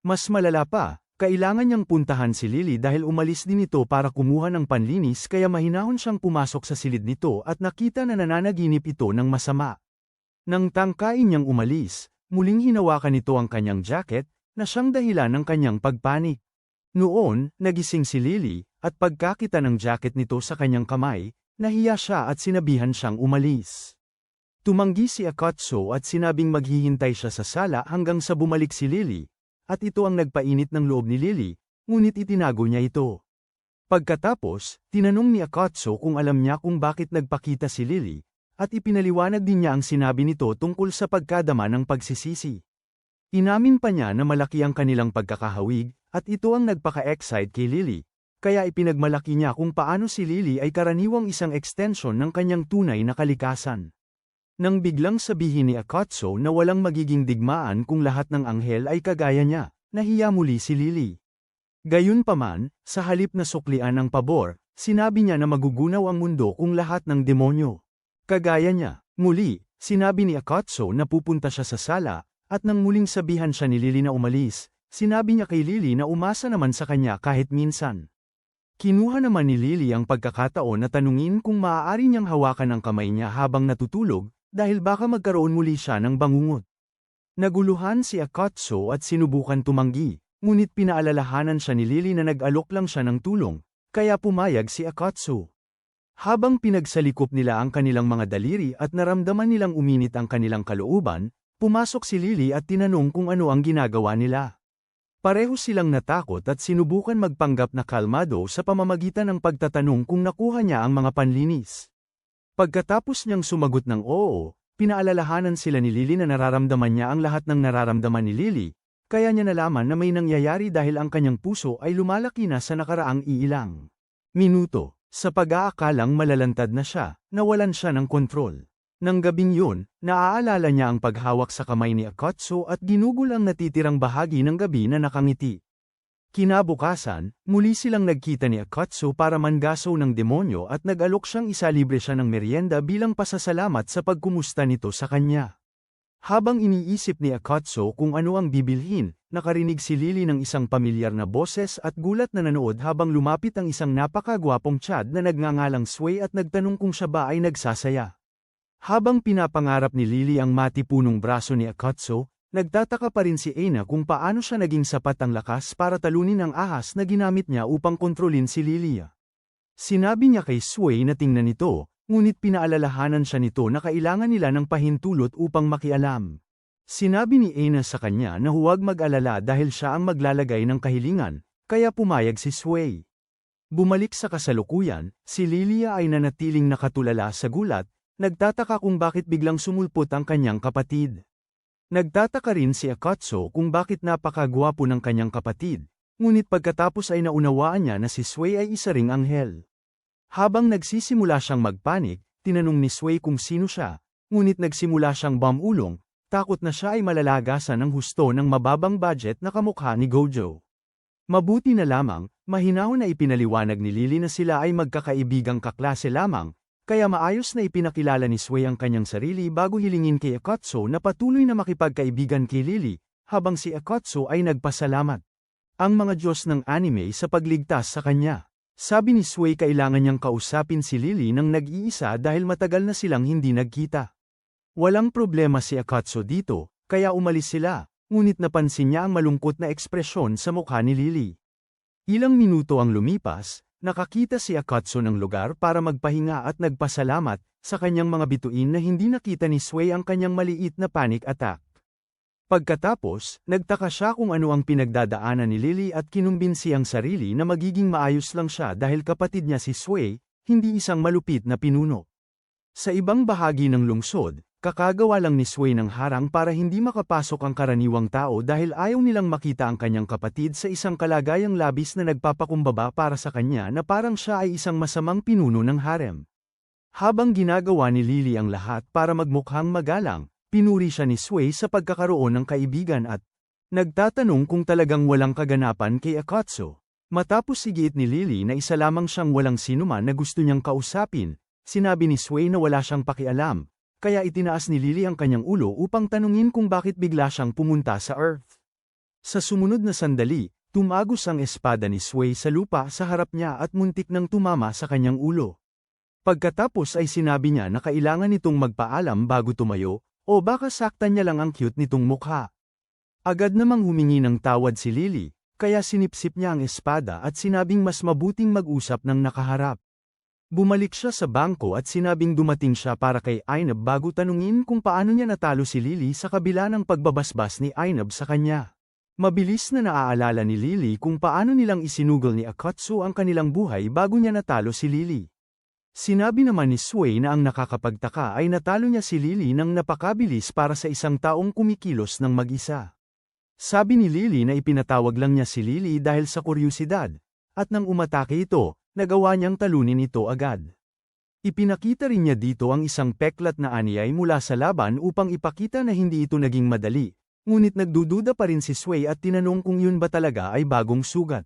Mas malala pa, kailangan niyang puntahan si Lily dahil umalis din ito para kumuha ng panlinis kaya mahinahon siyang pumasok sa silid nito at nakita na nananaginip ito ng masama. Nang tangkain niyang umalis, muling hinawakan nito ang kanyang jacket, na siyang dahilan ng kanyang pagpanik. Noon, nagising si Lily, at pagkakita ng jacket nito sa kanyang kamay, nahiya siya at sinabihan siyang umalis. Tumanggi si Akatsuo at sinabing maghihintay siya sa sala hanggang sa bumalik si Lily, at ito ang nagpainit ng loob ni Lily, ngunit itinago niya ito. Pagkatapos, tinanong ni Akatsuo kung alam niya kung bakit nagpakita si Lily, at ipinaliwanag din niya ang sinabi nito tungkol sa pagkadama ng pagsisisi. Inamin pa niya na malaki ang kanilang pagkakahawig, at ito ang nagpaka-excite kay Lily, kaya ipinagmalaki niya kung paano si Lily ay karaniwang isang extension ng kanyang tunay na kalikasan. Nang biglang sabihin ni Akatsuo na walang magiging digmaan kung lahat ng anghel ay kagaya niya, nahiya muli si Lily. Gayunpaman, sa halip na suklian ng pabor, sinabi niya na magugunaw ang mundo kung lahat ng demonyo. Kagaya niya, muli, sinabi ni Akatsuo na pupunta siya sa sala, at nang muling sabihan siya ni Lily na umalis, sinabi niya kay Lily na umasa naman sa kanya kahit minsan. Kinuha naman ni Lily ang pagkakataon na tanungin kung maaari niyang hawakan ang kamay niya habang natutulog, dahil baka magkaroon muli siya ng bangungot. Naguluhan si Akatsuo at sinubukan tumanggi, ngunit pinaalalahanan siya ni Lily na nag-alok lang siya ng tulong, kaya pumayag si Akatsuo. Habang pinagsalikop nila ang kanilang mga daliri at naramdaman nilang uminit ang kanilang kalooban, pumasok si Lily at tinanong kung ano ang ginagawa nila. Pareho silang natakot at sinubukan magpanggap na kalmado sa pamamagitan ng pagtatanong kung nakuha niya ang mga panlinis. Pagkatapos niyang sumagot ng oo, pinaalalahanan sila ni Lily na nararamdaman niya ang lahat ng nararamdaman ni Lily, kaya niya nalaman na may nangyayari dahil ang kanyang puso ay lumalaki na sa nakaraang iilang minuto. Sa pag-aakalang malalantad na siya, nawalan siya ng kontrol. Nang gabing yun, naaalala niya ang paghawak sa kamay ni Akatsuo at ginugol ang natitirang bahagi ng gabi na nakangiti. Kinabukasan, muli silang nagkita ni Akatsuo para mangaso ng demonyo at nag-alok siyang isalibre siya ng merienda bilang pasasalamat sa pagkumusta nito sa kanya. Habang iniisip ni Akatsuo kung ano ang bibilhin, nakarinig si Lily ng isang pamilyar na boses at gulat na nanood habang lumapit ang isang napakagwapong Chad na nagngangalang Sway at nagtanong kung siya ba ay nagsasaya. Habang pinapangarap ni Lily ang matipunong braso ni Akatsuo, nagtataka pa rin si Aina kung paano siya naging sapat ang lakas para talunin ang ahas na ginamit niya upang kontrolin si Lily. Sinabi niya kay Sway na tingnan ito, ngunit pinaalalahanan siya nito na kailangan nila ng pahintulot upang makialam. Sinabi ni Aina sa kanya na huwag mag-alala dahil siya ang maglalagay ng kahilingan, kaya pumayag si Sway. Bumalik sa kasalukuyan, si Lilia ay nanatiling nakatulala sa gulat, nagtataka kung bakit biglang sumulpot ang kanyang kapatid. Nagtataka rin si Akatsuo kung bakit napakagwapo ng kanyang kapatid, ngunit pagkatapos ay naunawaan niya na si Sway ay isa ring anghel. Habang nagsisimula siyang magpanik, tinanong ni Sway kung sino siya, ngunit nagsimula siyang bumulong, takot na siya ay malalagasan ng husto ng mababang budget na kamukha ni Gojo. Mabuti na lamang, mahinahon na ipinaliwanag ni Lily na sila ay magkakaibigang kaklase lamang, kaya maayos na ipinakilala ni Sway ang kanyang sarili bago hilingin kay Akatsuo na patuloy na makipagkaibigan kay Lily, habang si Akatsuo ay nagpasalamat. Ang mga Diyos ng anime sa pagligtas sa kanya. Sabi ni Sway kailangan niyang kausapin si Lily nang nag-iisa dahil matagal na silang hindi nagkita. Walang problema si Akatsuo dito, kaya umalis sila, ngunit napansin niya ang malungkot na ekspresyon sa mukha ni Lily. Ilang minuto ang lumipas, nakakita si Akatsuo ng lugar para magpahinga at nagpasalamat sa kanyang mga bituin na hindi nakita ni Sway ang kanyang maliit na panic attack. Pagkatapos, nagtaka siya kung ano ang pinagdadaanan ni Lily at kinumbinsi ang sarili na magiging maayos lang siya dahil kapatid niya si Sway, hindi isang malupit na pinuno. Sa ibang bahagi ng lungsod, kakagawa lang ni Sway ng harang para hindi makapasok ang karaniwang tao dahil ayaw nilang makita ang kanyang kapatid sa isang kalagayang labis na nagpapakumbaba para sa kanya na parang siya ay isang masamang pinuno ng harem. Habang ginagawa ni Lily ang lahat para magmukhang magalang, pinuri siya ni Sway sa pagkakaroon ng kaibigan at nagtatanong kung talagang walang kaganapan kay Akatsuo. Matapos sigiit ni Lily na isa lamang siyang walang sinuman na gusto niyang kausapin, sinabi ni Sway na wala siyang pakialam, kaya itinaas ni Lily ang kanyang ulo upang tanungin kung bakit bigla siyang pumunta sa Earth. Sa sumunod na sandali, tumagos ang espada ni Sway sa lupa sa harap niya at muntik nang tumama sa kanyang ulo. Pagkatapos ay sinabi niya na kailangan nitong magpaalam bago tumayo, o baka saktan niya lang ang cute nitong mukha. Agad namang humingi ng tawad si Lily, kaya sinipsip niya ang espada at sinabing mas mabuting mag-usap ng nakaharap. Bumalik siya sa bangko at sinabing dumating siya para kay Ainab bago tanungin kung paano niya natalo si Lily sa kabila ng pagbabasbas ni Ainab sa kanya. Mabilis na naaalala ni Lily kung paano nilang isinugol ni Akatsuo ang kanilang buhay bago niya natalo si Lily. Sinabi naman ni Sway na ang nakakapagtaka ay natalo niya si Lily ng napakabilis para sa isang taong kumikilos ng mag-isa. Sabi ni Lily na ipinatawag lang niya si Lily dahil sa kuryusidad, at nang umatake ito, nagawa niyang talunin ito agad. Ipinakita rin niya dito ang isang peklat na anyay mula sa laban upang ipakita na hindi ito naging madali, ngunit nagdududa pa rin si Sway at tinanong kung yun ba talaga ay bagong sugat.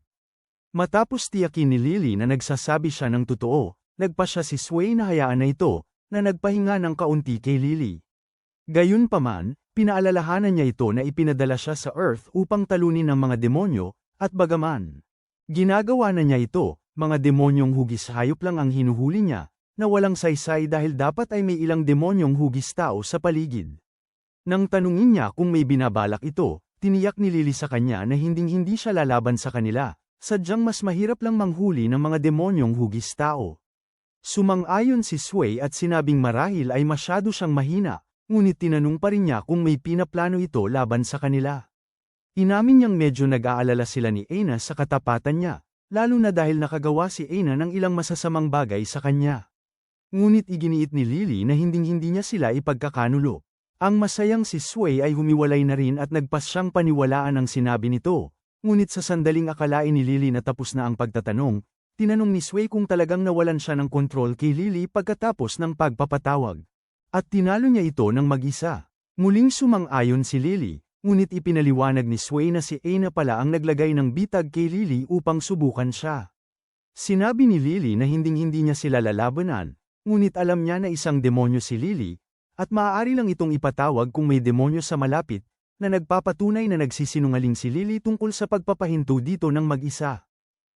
Matapos tiyakin ni Lily na nagsasabi siya ng totoo, nagpa siya si Sway na hayaan na ito, na nagpahinga ng kaunti kay Lily. Gayunpaman, pinaalalahanan niya ito na ipinadala siya sa Earth upang talunin ng mga demonyo, at bagaman ginagawa na niya ito, mga demonyong hugis hayop lang ang hinuhuli niya, na walang saysay dahil dapat ay may ilang demonyong hugis tao sa paligid. Nang tanungin niya kung may binabalak ito, tiniyak ni Lily sa kanya na hinding-hindi siya lalaban sa kanila, sadyang mas mahirap lang manghuli ng mga demonyong hugis tao. Sumang-ayon si Sway at sinabing marahil ay masyado siyang mahina, ngunit tinanong pa rin niya kung may pinaplano ito laban sa kanila. Inamin niyang medyo nag-aalala sila ni Aina sa katapatan niya, lalo na dahil nakagawa si Aina ng ilang masasamang bagay sa kanya. Ngunit iginiit ni Lily na hinding-hindi niya sila ipagkakanulo. Ang masayang si Sway ay humiwalay na rin at nagpas siyang paniwalaan ang sinabi nito, ngunit sa sandaling akalain ni Lily na tapos na ang pagtatanong, tinanong ni Sway kung talagang nawalan siya ng kontrol kay Lily pagkatapos ng pagpapatawag. At tinalo niya ito ng mag-isa. Muling sumang-ayon si Lily, ngunit ipinaliwanag ni Sway na si Aina pala ang naglagay ng bitag kay Lily upang subukan siya. Sinabi ni Lily na hinding-hindi niya sila lalabanan, ngunit alam niya na isang demonyo si Lily, at maaari lang itong ipatawag kung may demonyo sa malapit, na nagpapatunay na nagsisinungaling si Lily tungkol sa pagpapahinto dito ng mag-isa.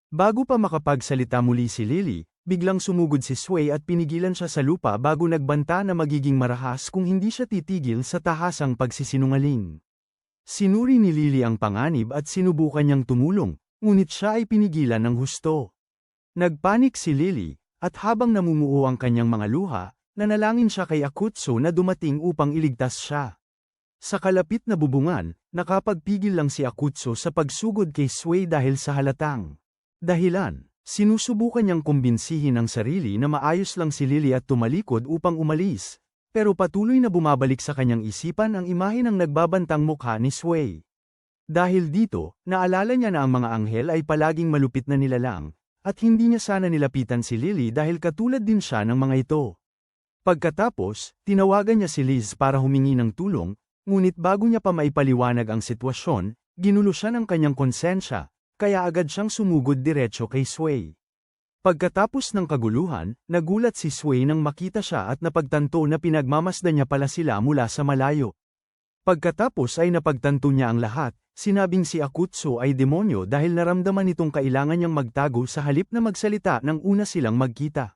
Bago pa makapagsalita muli si Lily, biglang sumugod si Sway at pinigilan siya sa lupa bago nagbanta na magiging marahas kung hindi siya titigil sa tahasang pagsisinungaling. Sinuri ni Lily ang panganib at sinubukan niyang tumulong, ngunit siya ay pinigilan ng husto. Nagpanik si Lily, at habang namumuo ang kanyang mga luha, nanalangin siya kay Akutsu na dumating upang iligtas siya. Sa kalapit na bubungan, nakapagpigil lang si Akutsu sa pagsugod kay Sway dahil sa halatang dahilan. Sinusubukan niyang kumbinsihin ang sarili na maayos lang si Lily at tumalikod upang umalis, pero patuloy na bumabalik sa kanyang isipan ang imahe ng nagbabantang mukha ni Sway. Dahil dito, naalala niya na ang mga anghel ay palaging malupit na nilalang, at hindi niya sana nilapitan si Lily dahil katulad din siya ng mga ito. Pagkatapos, tinawagan niya si Liz para humingi ng tulong, ngunit bago niya pa maipaliwanag ang sitwasyon, ginulo siya ng kanyang konsensya, kaya agad siyang sumugod diretso kay Sway. Pagkatapos ng kaguluhan, nagulat si Sway nang makita siya at napagtanto na pinagmamasdan niya pala sila mula sa malayo. Pagkatapos ay napagtanto niya ang lahat, sinabing si Akutsu ay demonyo dahil naramdaman nitong kailangan niyang magtago sa halip na magsalita nang una silang magkita.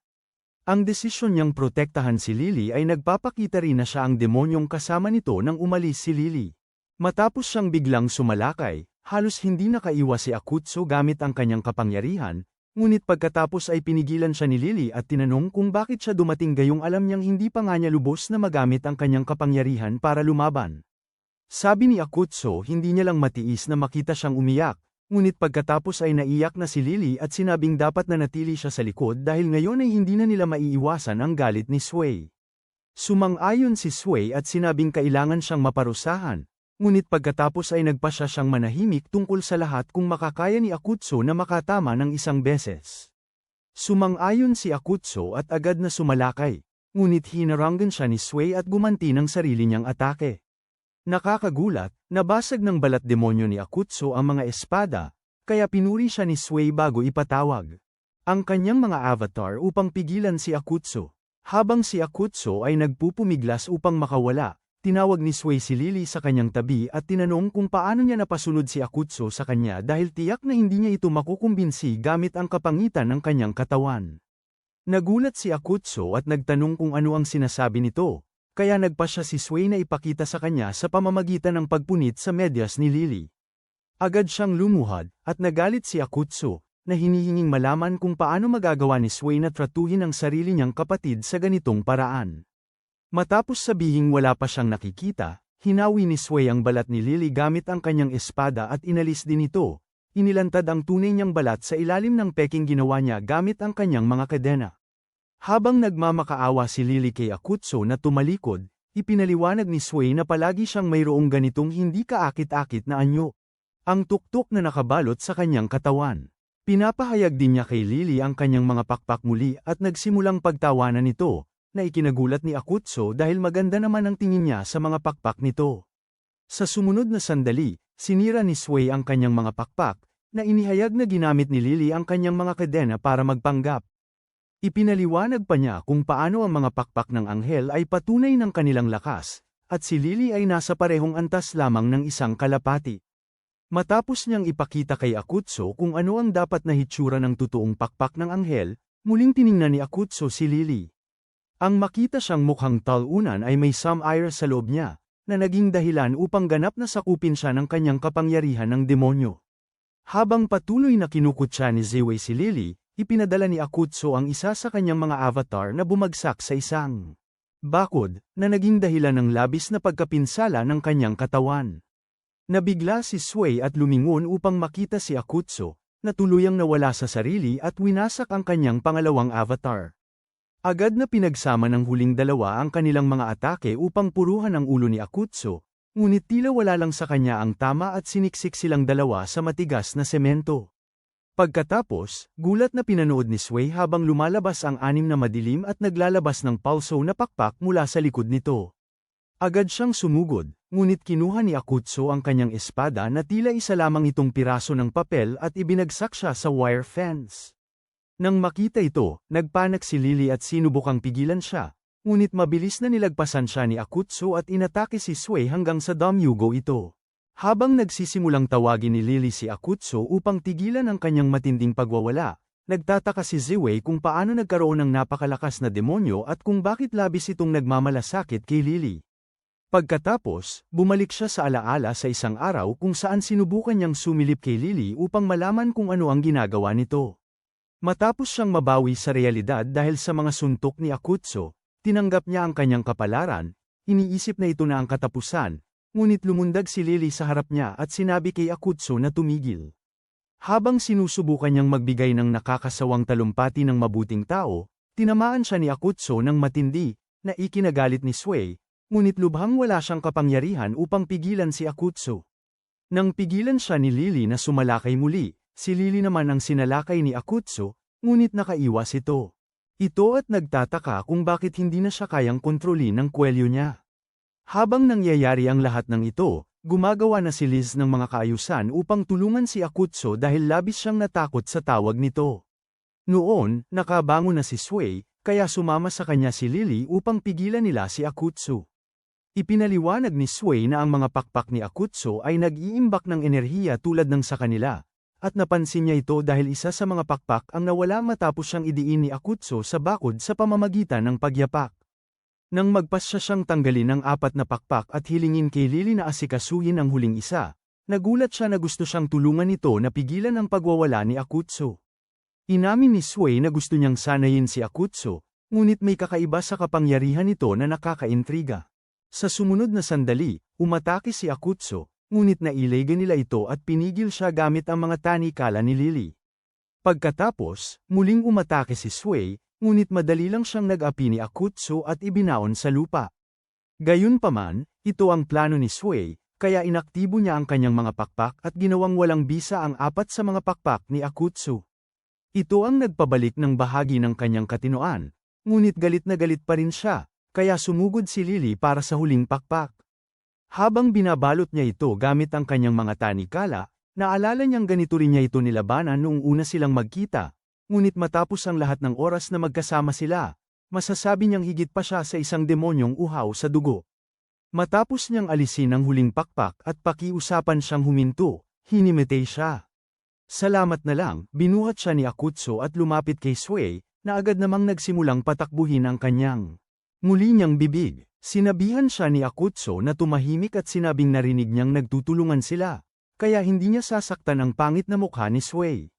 Ang desisyon niyang protektahan si Lily ay nagpapakita rin na siya ang demonyong kasama nito nang umalis si Lily. Matapos siyang biglang sumalakay, halos hindi nakaiwas si Akutsu gamit ang kanyang kapangyarihan, ngunit pagkatapos ay pinigilan siya ni Lily at tinanong kung bakit siya dumating gayong alam niyang hindi pa nga niya lubos na magamit ang kanyang kapangyarihan para lumaban. Sabi ni Akutsu hindi niya lang matiis na makita siyang umiyak, ngunit pagkatapos ay naiyak na si Lily at sinabing dapat na natili siya sa likod dahil ngayon ay hindi na nila maiiwasan ang galit ni Sway. Sumang-ayon si Sway at sinabing kailangan siyang maparusahan. Ngunit pagkatapos ay nagpa siyang manahimik tungkol sa lahat kung makakaya ni Akutsu na makatama ng isang beses. Sumang-ayon si Akutsu at agad na sumalakay, ngunit hinaranggan siya ni Sway at gumanti ng sarili niyang atake. Nakakagulat, nabasag ng balat demonyo ni Akutsu ang mga espada, kaya pinuri siya ni Sway bago ipatawag ang kanyang mga avatar upang pigilan si Akutsu. Habang si Akutsu ay nagpupumiglas upang makawala, tinawag ni Sway si Lily sa kanyang tabi at tinanong kung paano niya napasunod si Akutsu sa kanya dahil tiyak na hindi niya ito makukumbinsi gamit ang kapangitan ng kanyang katawan. Nagulat si Akutsu at nagtanong kung ano ang sinasabi nito, kaya nagpa siya si Sway na ipakita sa kanya sa pamamagitan ng pagpunit sa medyas ni Lily. Agad siyang lumuhad, at nagalit si Akutsu, na hinihinging malaman kung paano magagawa ni Sway na tratuhin ang sarili niyang kapatid sa ganitong paraan. Matapos sabihing wala pa siyang nakikita, hinawi ni Sway ang balat ni Lily gamit ang kanyang espada at inalis din ito. Inilantad ang tunay niyang balat sa ilalim ng peking ginawa niya gamit ang kanyang mga kadena. Habang nagmamakaawa si Lily kay Akutsu na tumalikod, ipinaliwanag ni Sway na palagi siyang mayroong ganitong hindi kaakit-akit na anyo. Ang tuktok na nakabalot sa kanyang katawan. Pinapahayag din niya kay Lily ang kanyang mga pakpak muli at nagsimulang pagtawanan nito, na ikinagulat ni Akutsu dahil maganda naman ang tingin niya sa mga pakpak nito. Sa sumunod na sandali, sinira ni Sway ang kanyang mga pakpak, na inihayag na ginamit ni Lily ang kanyang mga kadena para magpanggap. Ipinaliwanag pa niya kung paano ang mga pakpak ng anghel ay patunay ng kanilang lakas, at si Lily ay nasa parehong antas lamang ng isang kalapati. Matapos niyang ipakita kay Akutsu kung ano ang dapat na hitsura ng totoong pakpak ng anghel, muling tiningnan ni Akutsu si Lily. Ang makita siyang mukhang talunan ay may some ire sa loob niya, na naging dahilan upang ganap na sakupin siya ng kanyang kapangyarihan ng demonyo. Habang patuloy na kinukutya ni Ziwei si Lily, ipinadala ni Akutsu ang isa sa kanyang mga avatar na bumagsak sa isang bakod, na naging dahilan ng labis na pagkapinsala ng kanyang katawan. Nabigla si Sway at lumingon upang makita si Akutsu, na tuluyang nawala sa sarili at winasak ang kanyang pangalawang avatar. Agad na pinagsama ng huling dalawa ang kanilang mga atake upang puruhan ang ulo ni Akutsu, ngunit tila wala lang sa kanya ang tama at siniksik silang dalawa sa matigas na semento. Pagkatapos, gulat na pinanood ni Sway habang lumalabas ang anim na madilim at naglalabas ng pulso na pakpak mula sa likod nito. Agad siyang sumugod, ngunit kinuha ni Akutsu ang kanyang espada na tila isa lamang itong piraso ng papel at ibinagsak siya sa wire fence. Nang makita ito, nagpanik si Lily at sinubukang pigilan siya, ngunit mabilis na nilagpasan siya ni Akutsu at inatake si Sway hanggang sa damyugo ito. Habang nagsisimulang tawagin ni Lily si Akutsu upang tigilan ang kanyang matinding pagwawala, nagtataka si Ziwei kung paano nagkaroon ng napakalakas na demonyo at kung bakit labis itong nagmamalasakit kay Lily. Pagkatapos, bumalik siya sa alaala sa isang araw kung saan sinubukan niyang sumilip kay Lily upang malaman kung ano ang ginagawa nito. Matapos siyang mabawi sa realidad dahil sa mga suntok ni Akutsu, tinanggap niya ang kanyang kapalaran, iniisip na ito na ang katapusan, ngunit lumundag si Lily sa harap niya at sinabi kay Akutsu na tumigil. Habang sinusubukan niyang magbigay ng nakakasawang talumpati ng mabuting tao, tinamaan siya ni Akutsu ng matindi, na ikinagalit ni Sway, ngunit lubhang wala siyang kapangyarihan upang pigilan si Akutsu. Nang pigilan siya ni Lily na sumalakay muli, si Lily naman ang sinalakay ni Akutsu, ngunit nakaiwas ito. Ito at nagtataka kung bakit hindi na siya kayang kontrolin ng kwelyo niya. Habang nangyayari ang lahat ng ito, gumagawa na si Liz ng mga kaayusan upang tulungan si Akutsu dahil labis siyang natakot sa tawag nito. Noon, nakabangon na si Sway, kaya sumama sa kanya si Lily upang pigilan nila si Akutsu. Ipinaliwanag ni Sway na ang mga pakpak ni Akutsu ay nag-iimbak ng enerhiya tulad ng sa kanila, at napansin niya ito dahil isa sa mga pakpak ang nawala matapos siyang idiin ni Akutsu sa bakod sa pamamagitan ng pagyapak. Nang magpasya siyang tanggalin ang 4 na pakpak at hilingin kay Lily na asikasuhin ang huling isa, nagulat siya na gusto siyang tulungan nito na pigilan ang pagwawala ni Akutsu. Inamin ni Sway na gusto niyang sanayin si Akutsu, ngunit may kakaiba sa kapangyarihan nito na nakakaintriga. Sa sumunod na sandali, umatake si Akutsu, ngunit nailagan nila ito at pinigil siya gamit ang mga tanikala ni Lily. Pagkatapos, muling umatake si Sway, ngunit madali lang siyang nag-api ni Akutsu at ibinaon sa lupa. Gayunpaman, ito ang plano ni Sway, kaya inaktibo niya ang kanyang mga pakpak at ginawang walang bisa ang 4 sa mga pakpak ni Akutsu. Ito ang nagpabalik ng bahagi ng kanyang katinoan, ngunit galit na galit pa rin siya, kaya sumugod si Lily para sa huling pakpak. Habang binabalot niya ito gamit ang kanyang mga tanikala, naalala niyang ganito rin niya ito nilabanan noong una silang magkita, ngunit matapos ang lahat ng oras na magkasama sila, masasabi niyang higit pa siya sa isang demonyong uhaw sa dugo. Matapos niyang alisin ang huling pakpak at pakiusapan siyang huminto, hinimitay siya. Salamat na lang, binuhat siya ni Akutsu at lumapit kay Sway, na agad namang nagsimulang patakbuhin ang kanyang muli niyang bibig. Sinabihan siya ni Akutsu na tumahimik at sinabing narinig niyang nagtutulungan sila, kaya hindi niya sasaktan ang pangit na mukha ni Sway.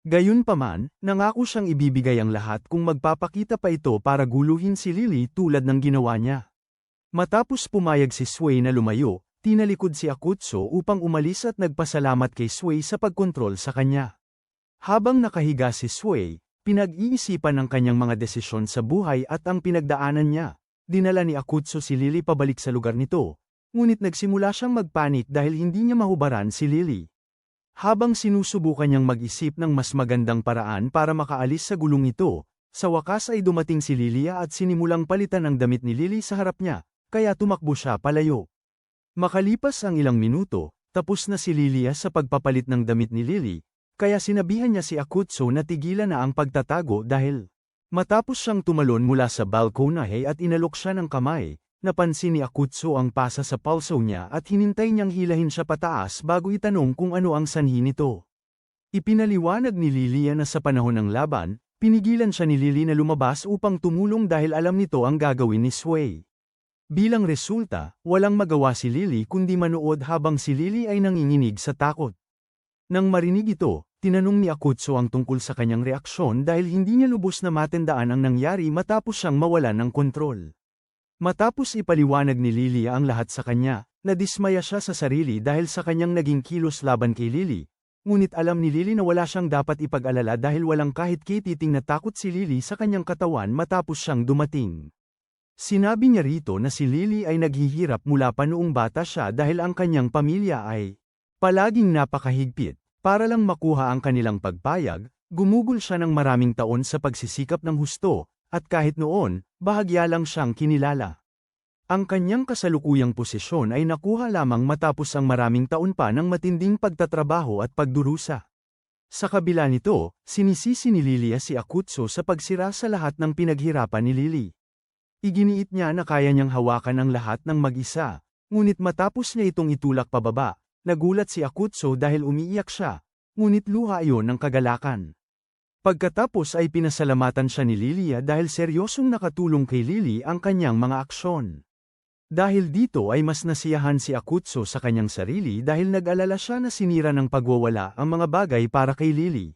Gayunpaman, nangako siyang ibibigay ang lahat kung magpapakita pa ito para guluhin si Lily tulad ng ginawa niya. Matapos pumayag si Sway na lumayo, tinalikod si Akutsu upang umalis at nagpasalamat kay Sway sa pagkontrol sa kanya. Habang nakahiga si Sway, Pinag-iisipan ang kanyang mga desisyon sa buhay at ang pinagdaanan niya. Dinala ni Akutsu si Lily pabalik sa lugar nito, ngunit nagsimula siyang magpanik dahil hindi niya mahubaran si Lily. Habang sinusubukan niyang mag-isip ng mas magandang paraan para makaalis sa gulong ito, sa wakas ay dumating si Lilia at sinimulang palitan ang damit ni Lily sa harap niya, kaya tumakbo siya palayo. Makalipas ang ilang minuto, tapos na si Lilia sa pagpapalit ng damit ni Lily, kaya sinabihan niya si Akutsu na tigilan na ang pagtatago dahil matapos siyang tumalon mula sa balkonahe at inalok siya ng kamay, napansin ni Akutsu ang pasa sa pulso niya at hinintay niyang hilahin siya pataas bago itanong kung ano ang sanhi nito. Ipinaliwanag ni Lilia na sa panahon ng laban, pinigilan siya ni Lily na lumabas upang tumulong dahil alam nito ang gagawin ni Sway. Bilang resulta, walang magawa si Lily kundi manood habang si Lily ay nanginginig sa takot. Nang marinig ito, tinanong ni Akutsu ang tungkol sa kanyang reaksyon dahil hindi niya lubos na matandaan ang nangyari matapos siyang mawalan ng kontrol. Matapos ipaliwanag ni Lilia ang lahat sa kanya, nadismaya siya sa sarili dahil sa kanyang naging kilos laban kay Lily. Ngunit alam ni Lily na wala siyang dapat ipag-alala dahil walang kahit kititing na takot si Lily sa kanyang katawan matapos siyang dumating. Sinabi niya rito na si Lily ay naghihirap mula pa noong bata siya dahil ang kanyang pamilya ay palaging napakahigpit. Para lang makuha ang kanilang pagpayag, gumugol siya ng maraming taon sa pagsisikap ng husto, at kahit noon, bahagya lang siyang kinilala. Ang kanyang kasalukuyang posisyon ay nakuha lamang matapos ang maraming taon pa ng matinding pagtatrabaho at pagdurusa. Sa kabila nito, sinisisi ni Lilia si Akutsu sa pagsira sa lahat ng pinaghirapan ni Lily. Iginiit niya na kaya niyang hawakan ang lahat ng mag-isa, ngunit matapos niya itong itulak pababa, nagulat si Akutsu dahil umiiyak siya, ngunit luha iyon ng kagalakan. Pagkatapos ay pinasalamatan siya ni Lilia dahil seryosong nakatulong kay Lily ang kanyang mga aksyon. Dahil dito ay mas nasiyahan si Akutsu sa kanyang sarili dahil nag-alala siya na sinira ng pagwawala ang mga bagay para kay Lily.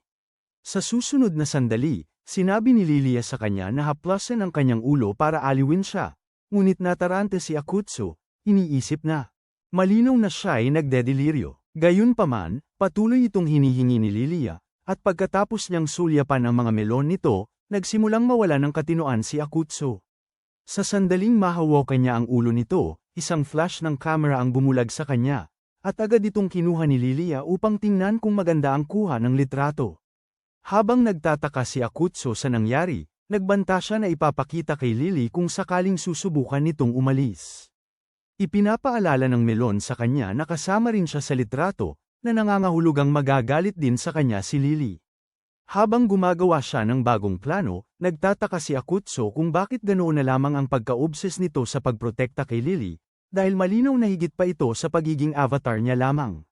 Sa susunod na sandali, sinabi ni Lilia sa kanya na haplasan ang kanyang ulo para aliwin siya, ngunit natarante si Akutsu, iniisip na malinaw na siya ay nagdedeliryo. Gayunpaman, patuloy itong hinihingi ni Lilia, at pagkatapos niyang sulyapan ang mga melon nito, nagsimulang mawala ng katinoan si Akutsu. Sa sandaling mahawakan niya ang ulo nito, isang flash ng kamera ang bumulag sa kanya, at agad itong kinuha ni Lilia upang tingnan kung maganda ang kuha ng litrato. Habang nagtataka si Akutsu sa nangyari, nagbanta siya na ipapakita kay Lily kung sakaling susubukan nitong umalis. Ipinapaalala ng melon sa kanya na kasama rin siya sa litrato, na nangangahulugang magagalit din sa kanya si Lily. Habang gumagawa siya ng bagong plano, nagtataka si Akutsu kung bakit ganoon na lamang ang pagka-obses nito sa pagprotekta kay Lily, dahil malinaw na higit pa ito sa pagiging avatar niya lamang.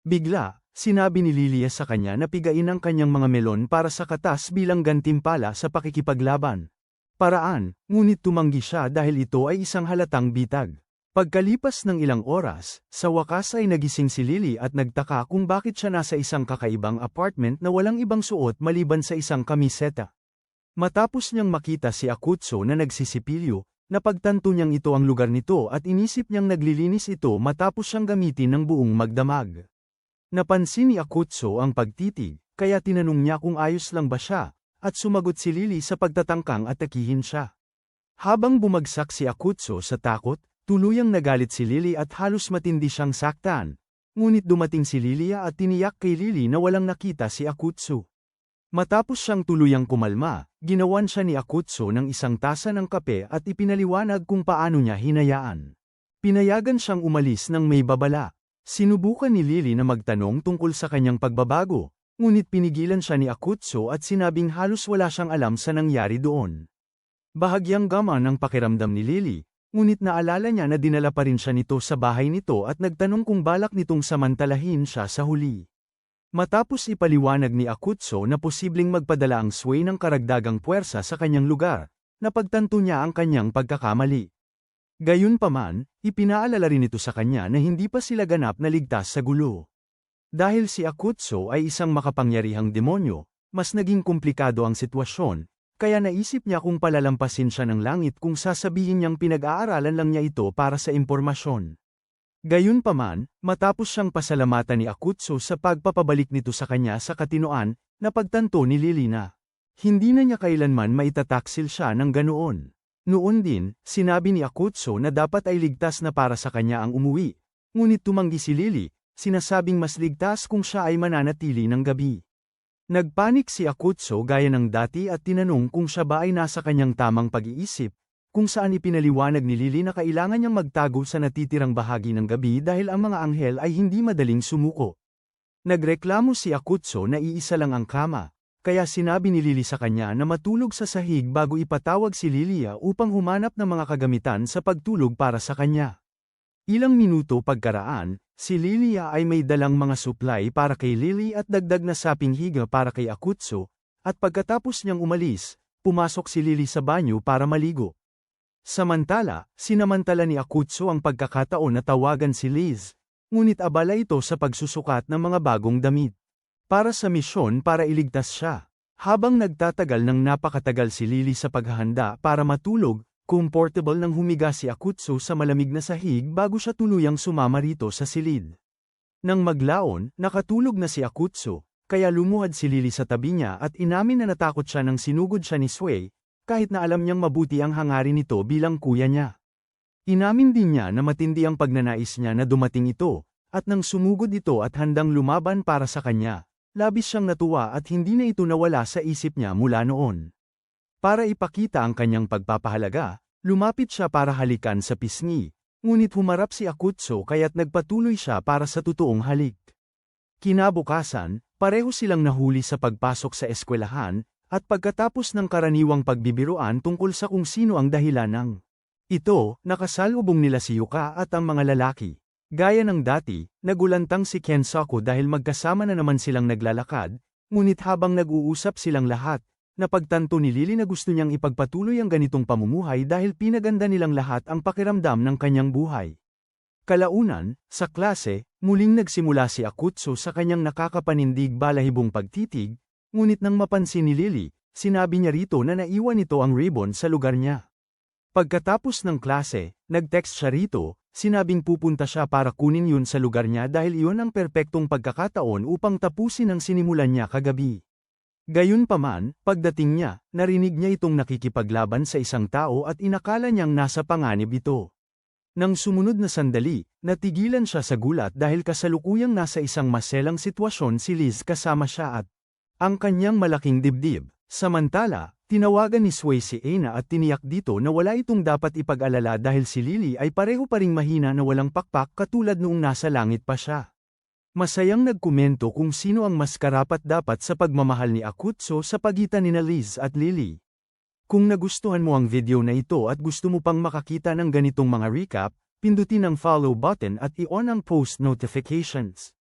Bigla, sinabi ni Lilia sa kanya na pigain ang kanyang mga melon para sa katas bilang gantimpala sa pakikipaglaban. Paraan, ngunit tumanggi siya dahil ito ay isang halatang bitag. Pagkalipas ng ilang oras, sa wakas ay nagising si Lily at nagtaka kung bakit siya nasa isang kakaibang apartment na walang ibang suot maliban sa isang kamiseta. Matapos niyang makita si Akutsu na nagsisipilyo, napagtanto niyang ito ang lugar nito at inisip niyang naglilinis ito matapos siyang gamitin ng buong magdamag. Napansin ni Akutsu ang pagtitig, kaya tinanong niya kung ayos lang ba siya, at sumagot si Lily sa pagtatangkang atakihin siya. Habang bumagsak si Akutsu sa takot, tuluyang nagalit si Lily at halos matindi siyang saktan. Ngunit dumating si Lilia at tiniyak kay Lily na walang nakita si Akutsu. Matapos siyang tuluyang kumalma, ginawan siya ni Akutsu ng isang tasa ng kape at ipinaliwanag kung paano niya hinayaan. Pinayagan siyang umalis ng may babala. Sinubukan ni Lily na magtanong tungkol sa kanyang pagbabago, ngunit pinigilan siya ni Akutsu at sinabing halos wala siyang alam sa nangyari doon. Bahagyang gaman ang pakiramdam ni Lily. Ngunit naalala niya na dinala pa rin siya nito sa bahay nito at nagtanong kung balak nitong samantalahin siya sa huli. Matapos ipaliwanag ni Akutsu na posibleng magpadala ang Sway ng karagdagang puwersa sa kanyang lugar, napagtanto niya ang kanyang pagkakamali. Gayunpaman, ipinaalala rin ito sa kanya na hindi pa sila ganap na ligtas sa gulo. Dahil si Akutsu ay isang makapangyarihang demonyo, mas naging komplikado ang sitwasyon. Kaya naisip niya kung palalampasin siya ng langit kung sasabihin niyang pinag-aaralan lang niya ito para sa impormasyon. Gayunpaman, matapos siyang pasalamatan ni Akutsu sa pagpapabalik nito sa kanya sa katinoan, napagtanto ni Lily na Hindi na niya kailanman maitataksil siya ng ganoon. Noon din, sinabi ni Akutsu na dapat ay ligtas na para sa kanya ang umuwi. Ngunit tumanggi si Lily, sinasabing mas ligtas kung siya ay mananatili ng gabi. Nagpanik si Akutsu gaya ng dati at tinanong kung siya ba ay nasa kanyang tamang pag-iisip, kung saan ipinaliwanag ni Lily na kailangan niyang magtago sa natitirang bahagi ng gabi dahil ang mga anghel ay hindi madaling sumuko. Nagreklamo si Akutsu na iisa lang ang kama. Kaya sinabi ni Lily sa kanya na matulog sa sahig bago ipatawag si Lilia upang humanap ng mga kagamitan sa pagtulog para sa kanya. Ilang minuto pagkaraan, si Lilia ay may dalang mga supply para kay Lily at dagdag na saping higa para kay Akutsu, at pagkatapos niyang umalis, pumasok si Lily sa banyo para maligo. Samantala, sinamantala ni Akutsu ang pagkakataon na tawagan si Liz, ngunit abala ito sa pagsusukat ng mga bagong damit. Para sa misyon para iligtas siya. Habang nagtatagal ng napakatagal si Lily sa paghahanda para matulog, comfortable nang humiga si Akutsu sa malamig na sahig bago siya tuluyang sumama rito sa silid. Nang maglaon, nakatulog na si Akutsu, kaya lumuhad si Lily sa tabi niya at inamin na natakot siya nang sinugod siya ni Sway, kahit na alam niyang mabuti ang hangarin nito bilang kuya niya. Inamin din niya na matindi ang pagnanais niya na dumating ito, at nang sumugod ito at handang lumaban para sa kanya. Labis siyang natuwa at hindi na ito nawala sa isip niya mula noon. Para ipakita ang kanyang pagpapahalaga, lumapit siya para halikan sa pisngi, ngunit humarap si Akutsu kaya't nagpatuloy siya para sa totoong halik. Kinabukasan, pareho silang nahuli sa pagpasok sa eskwelahan, at pagkatapos ng karaniwang pagbibiruan tungkol sa kung sino ang dahilan ng ito, nakasalubong nila si Yuka at ang mga lalaki. Gaya ng dati, nagulantang si Kensaku dahil magkasama na naman silang naglalakad, ngunit habang nag-uusap silang lahat, napagtanto ni Lily na gusto niyang ipagpatuloy ang ganitong pamumuhay dahil pinaganda nilang lahat ang pakiramdam ng kanyang buhay. Kalaunan, sa klase, muling nagsimula si Akutsu sa kanyang nakakapanindig balahibong pagtitig, ngunit nang mapansin ni Lily, sinabi niya rito na naiwan nito ang ribbon sa lugar niya. Pagkatapos ng klase, nag-text siya rito, sinabing pupunta siya para kunin yun sa lugar niya dahil iyon ang perpektong pagkakataon upang tapusin ang sinimulan niya kagabi. Gayunpaman, pagdating niya, narinig niya itong nakikipaglaban sa isang tao at inakala niyang nasa panganib ito. Nang sumunod na sandali, natigilan siya sa gulat dahil kasalukuyang nasa isang maselang sitwasyon si Liz kasama siya at ang kanyang malaking dibdib. Samantala, tinawagan ni Sway si Aina at tiniyak dito na wala itong dapat ipag-alala dahil si Lily ay pareho pa ring mahina na walang pakpak katulad noong nasa langit pa siya. Masayang nagkomento kung sino ang mas karapat-dapat sa pagmamahal ni Akutsu sa pagitan nina Liz at Lily. Kung nagustuhan mo ang video na ito at gusto mo pang makakita ng ganitong mga recap, pindutin ang follow button at i-on ang post notifications.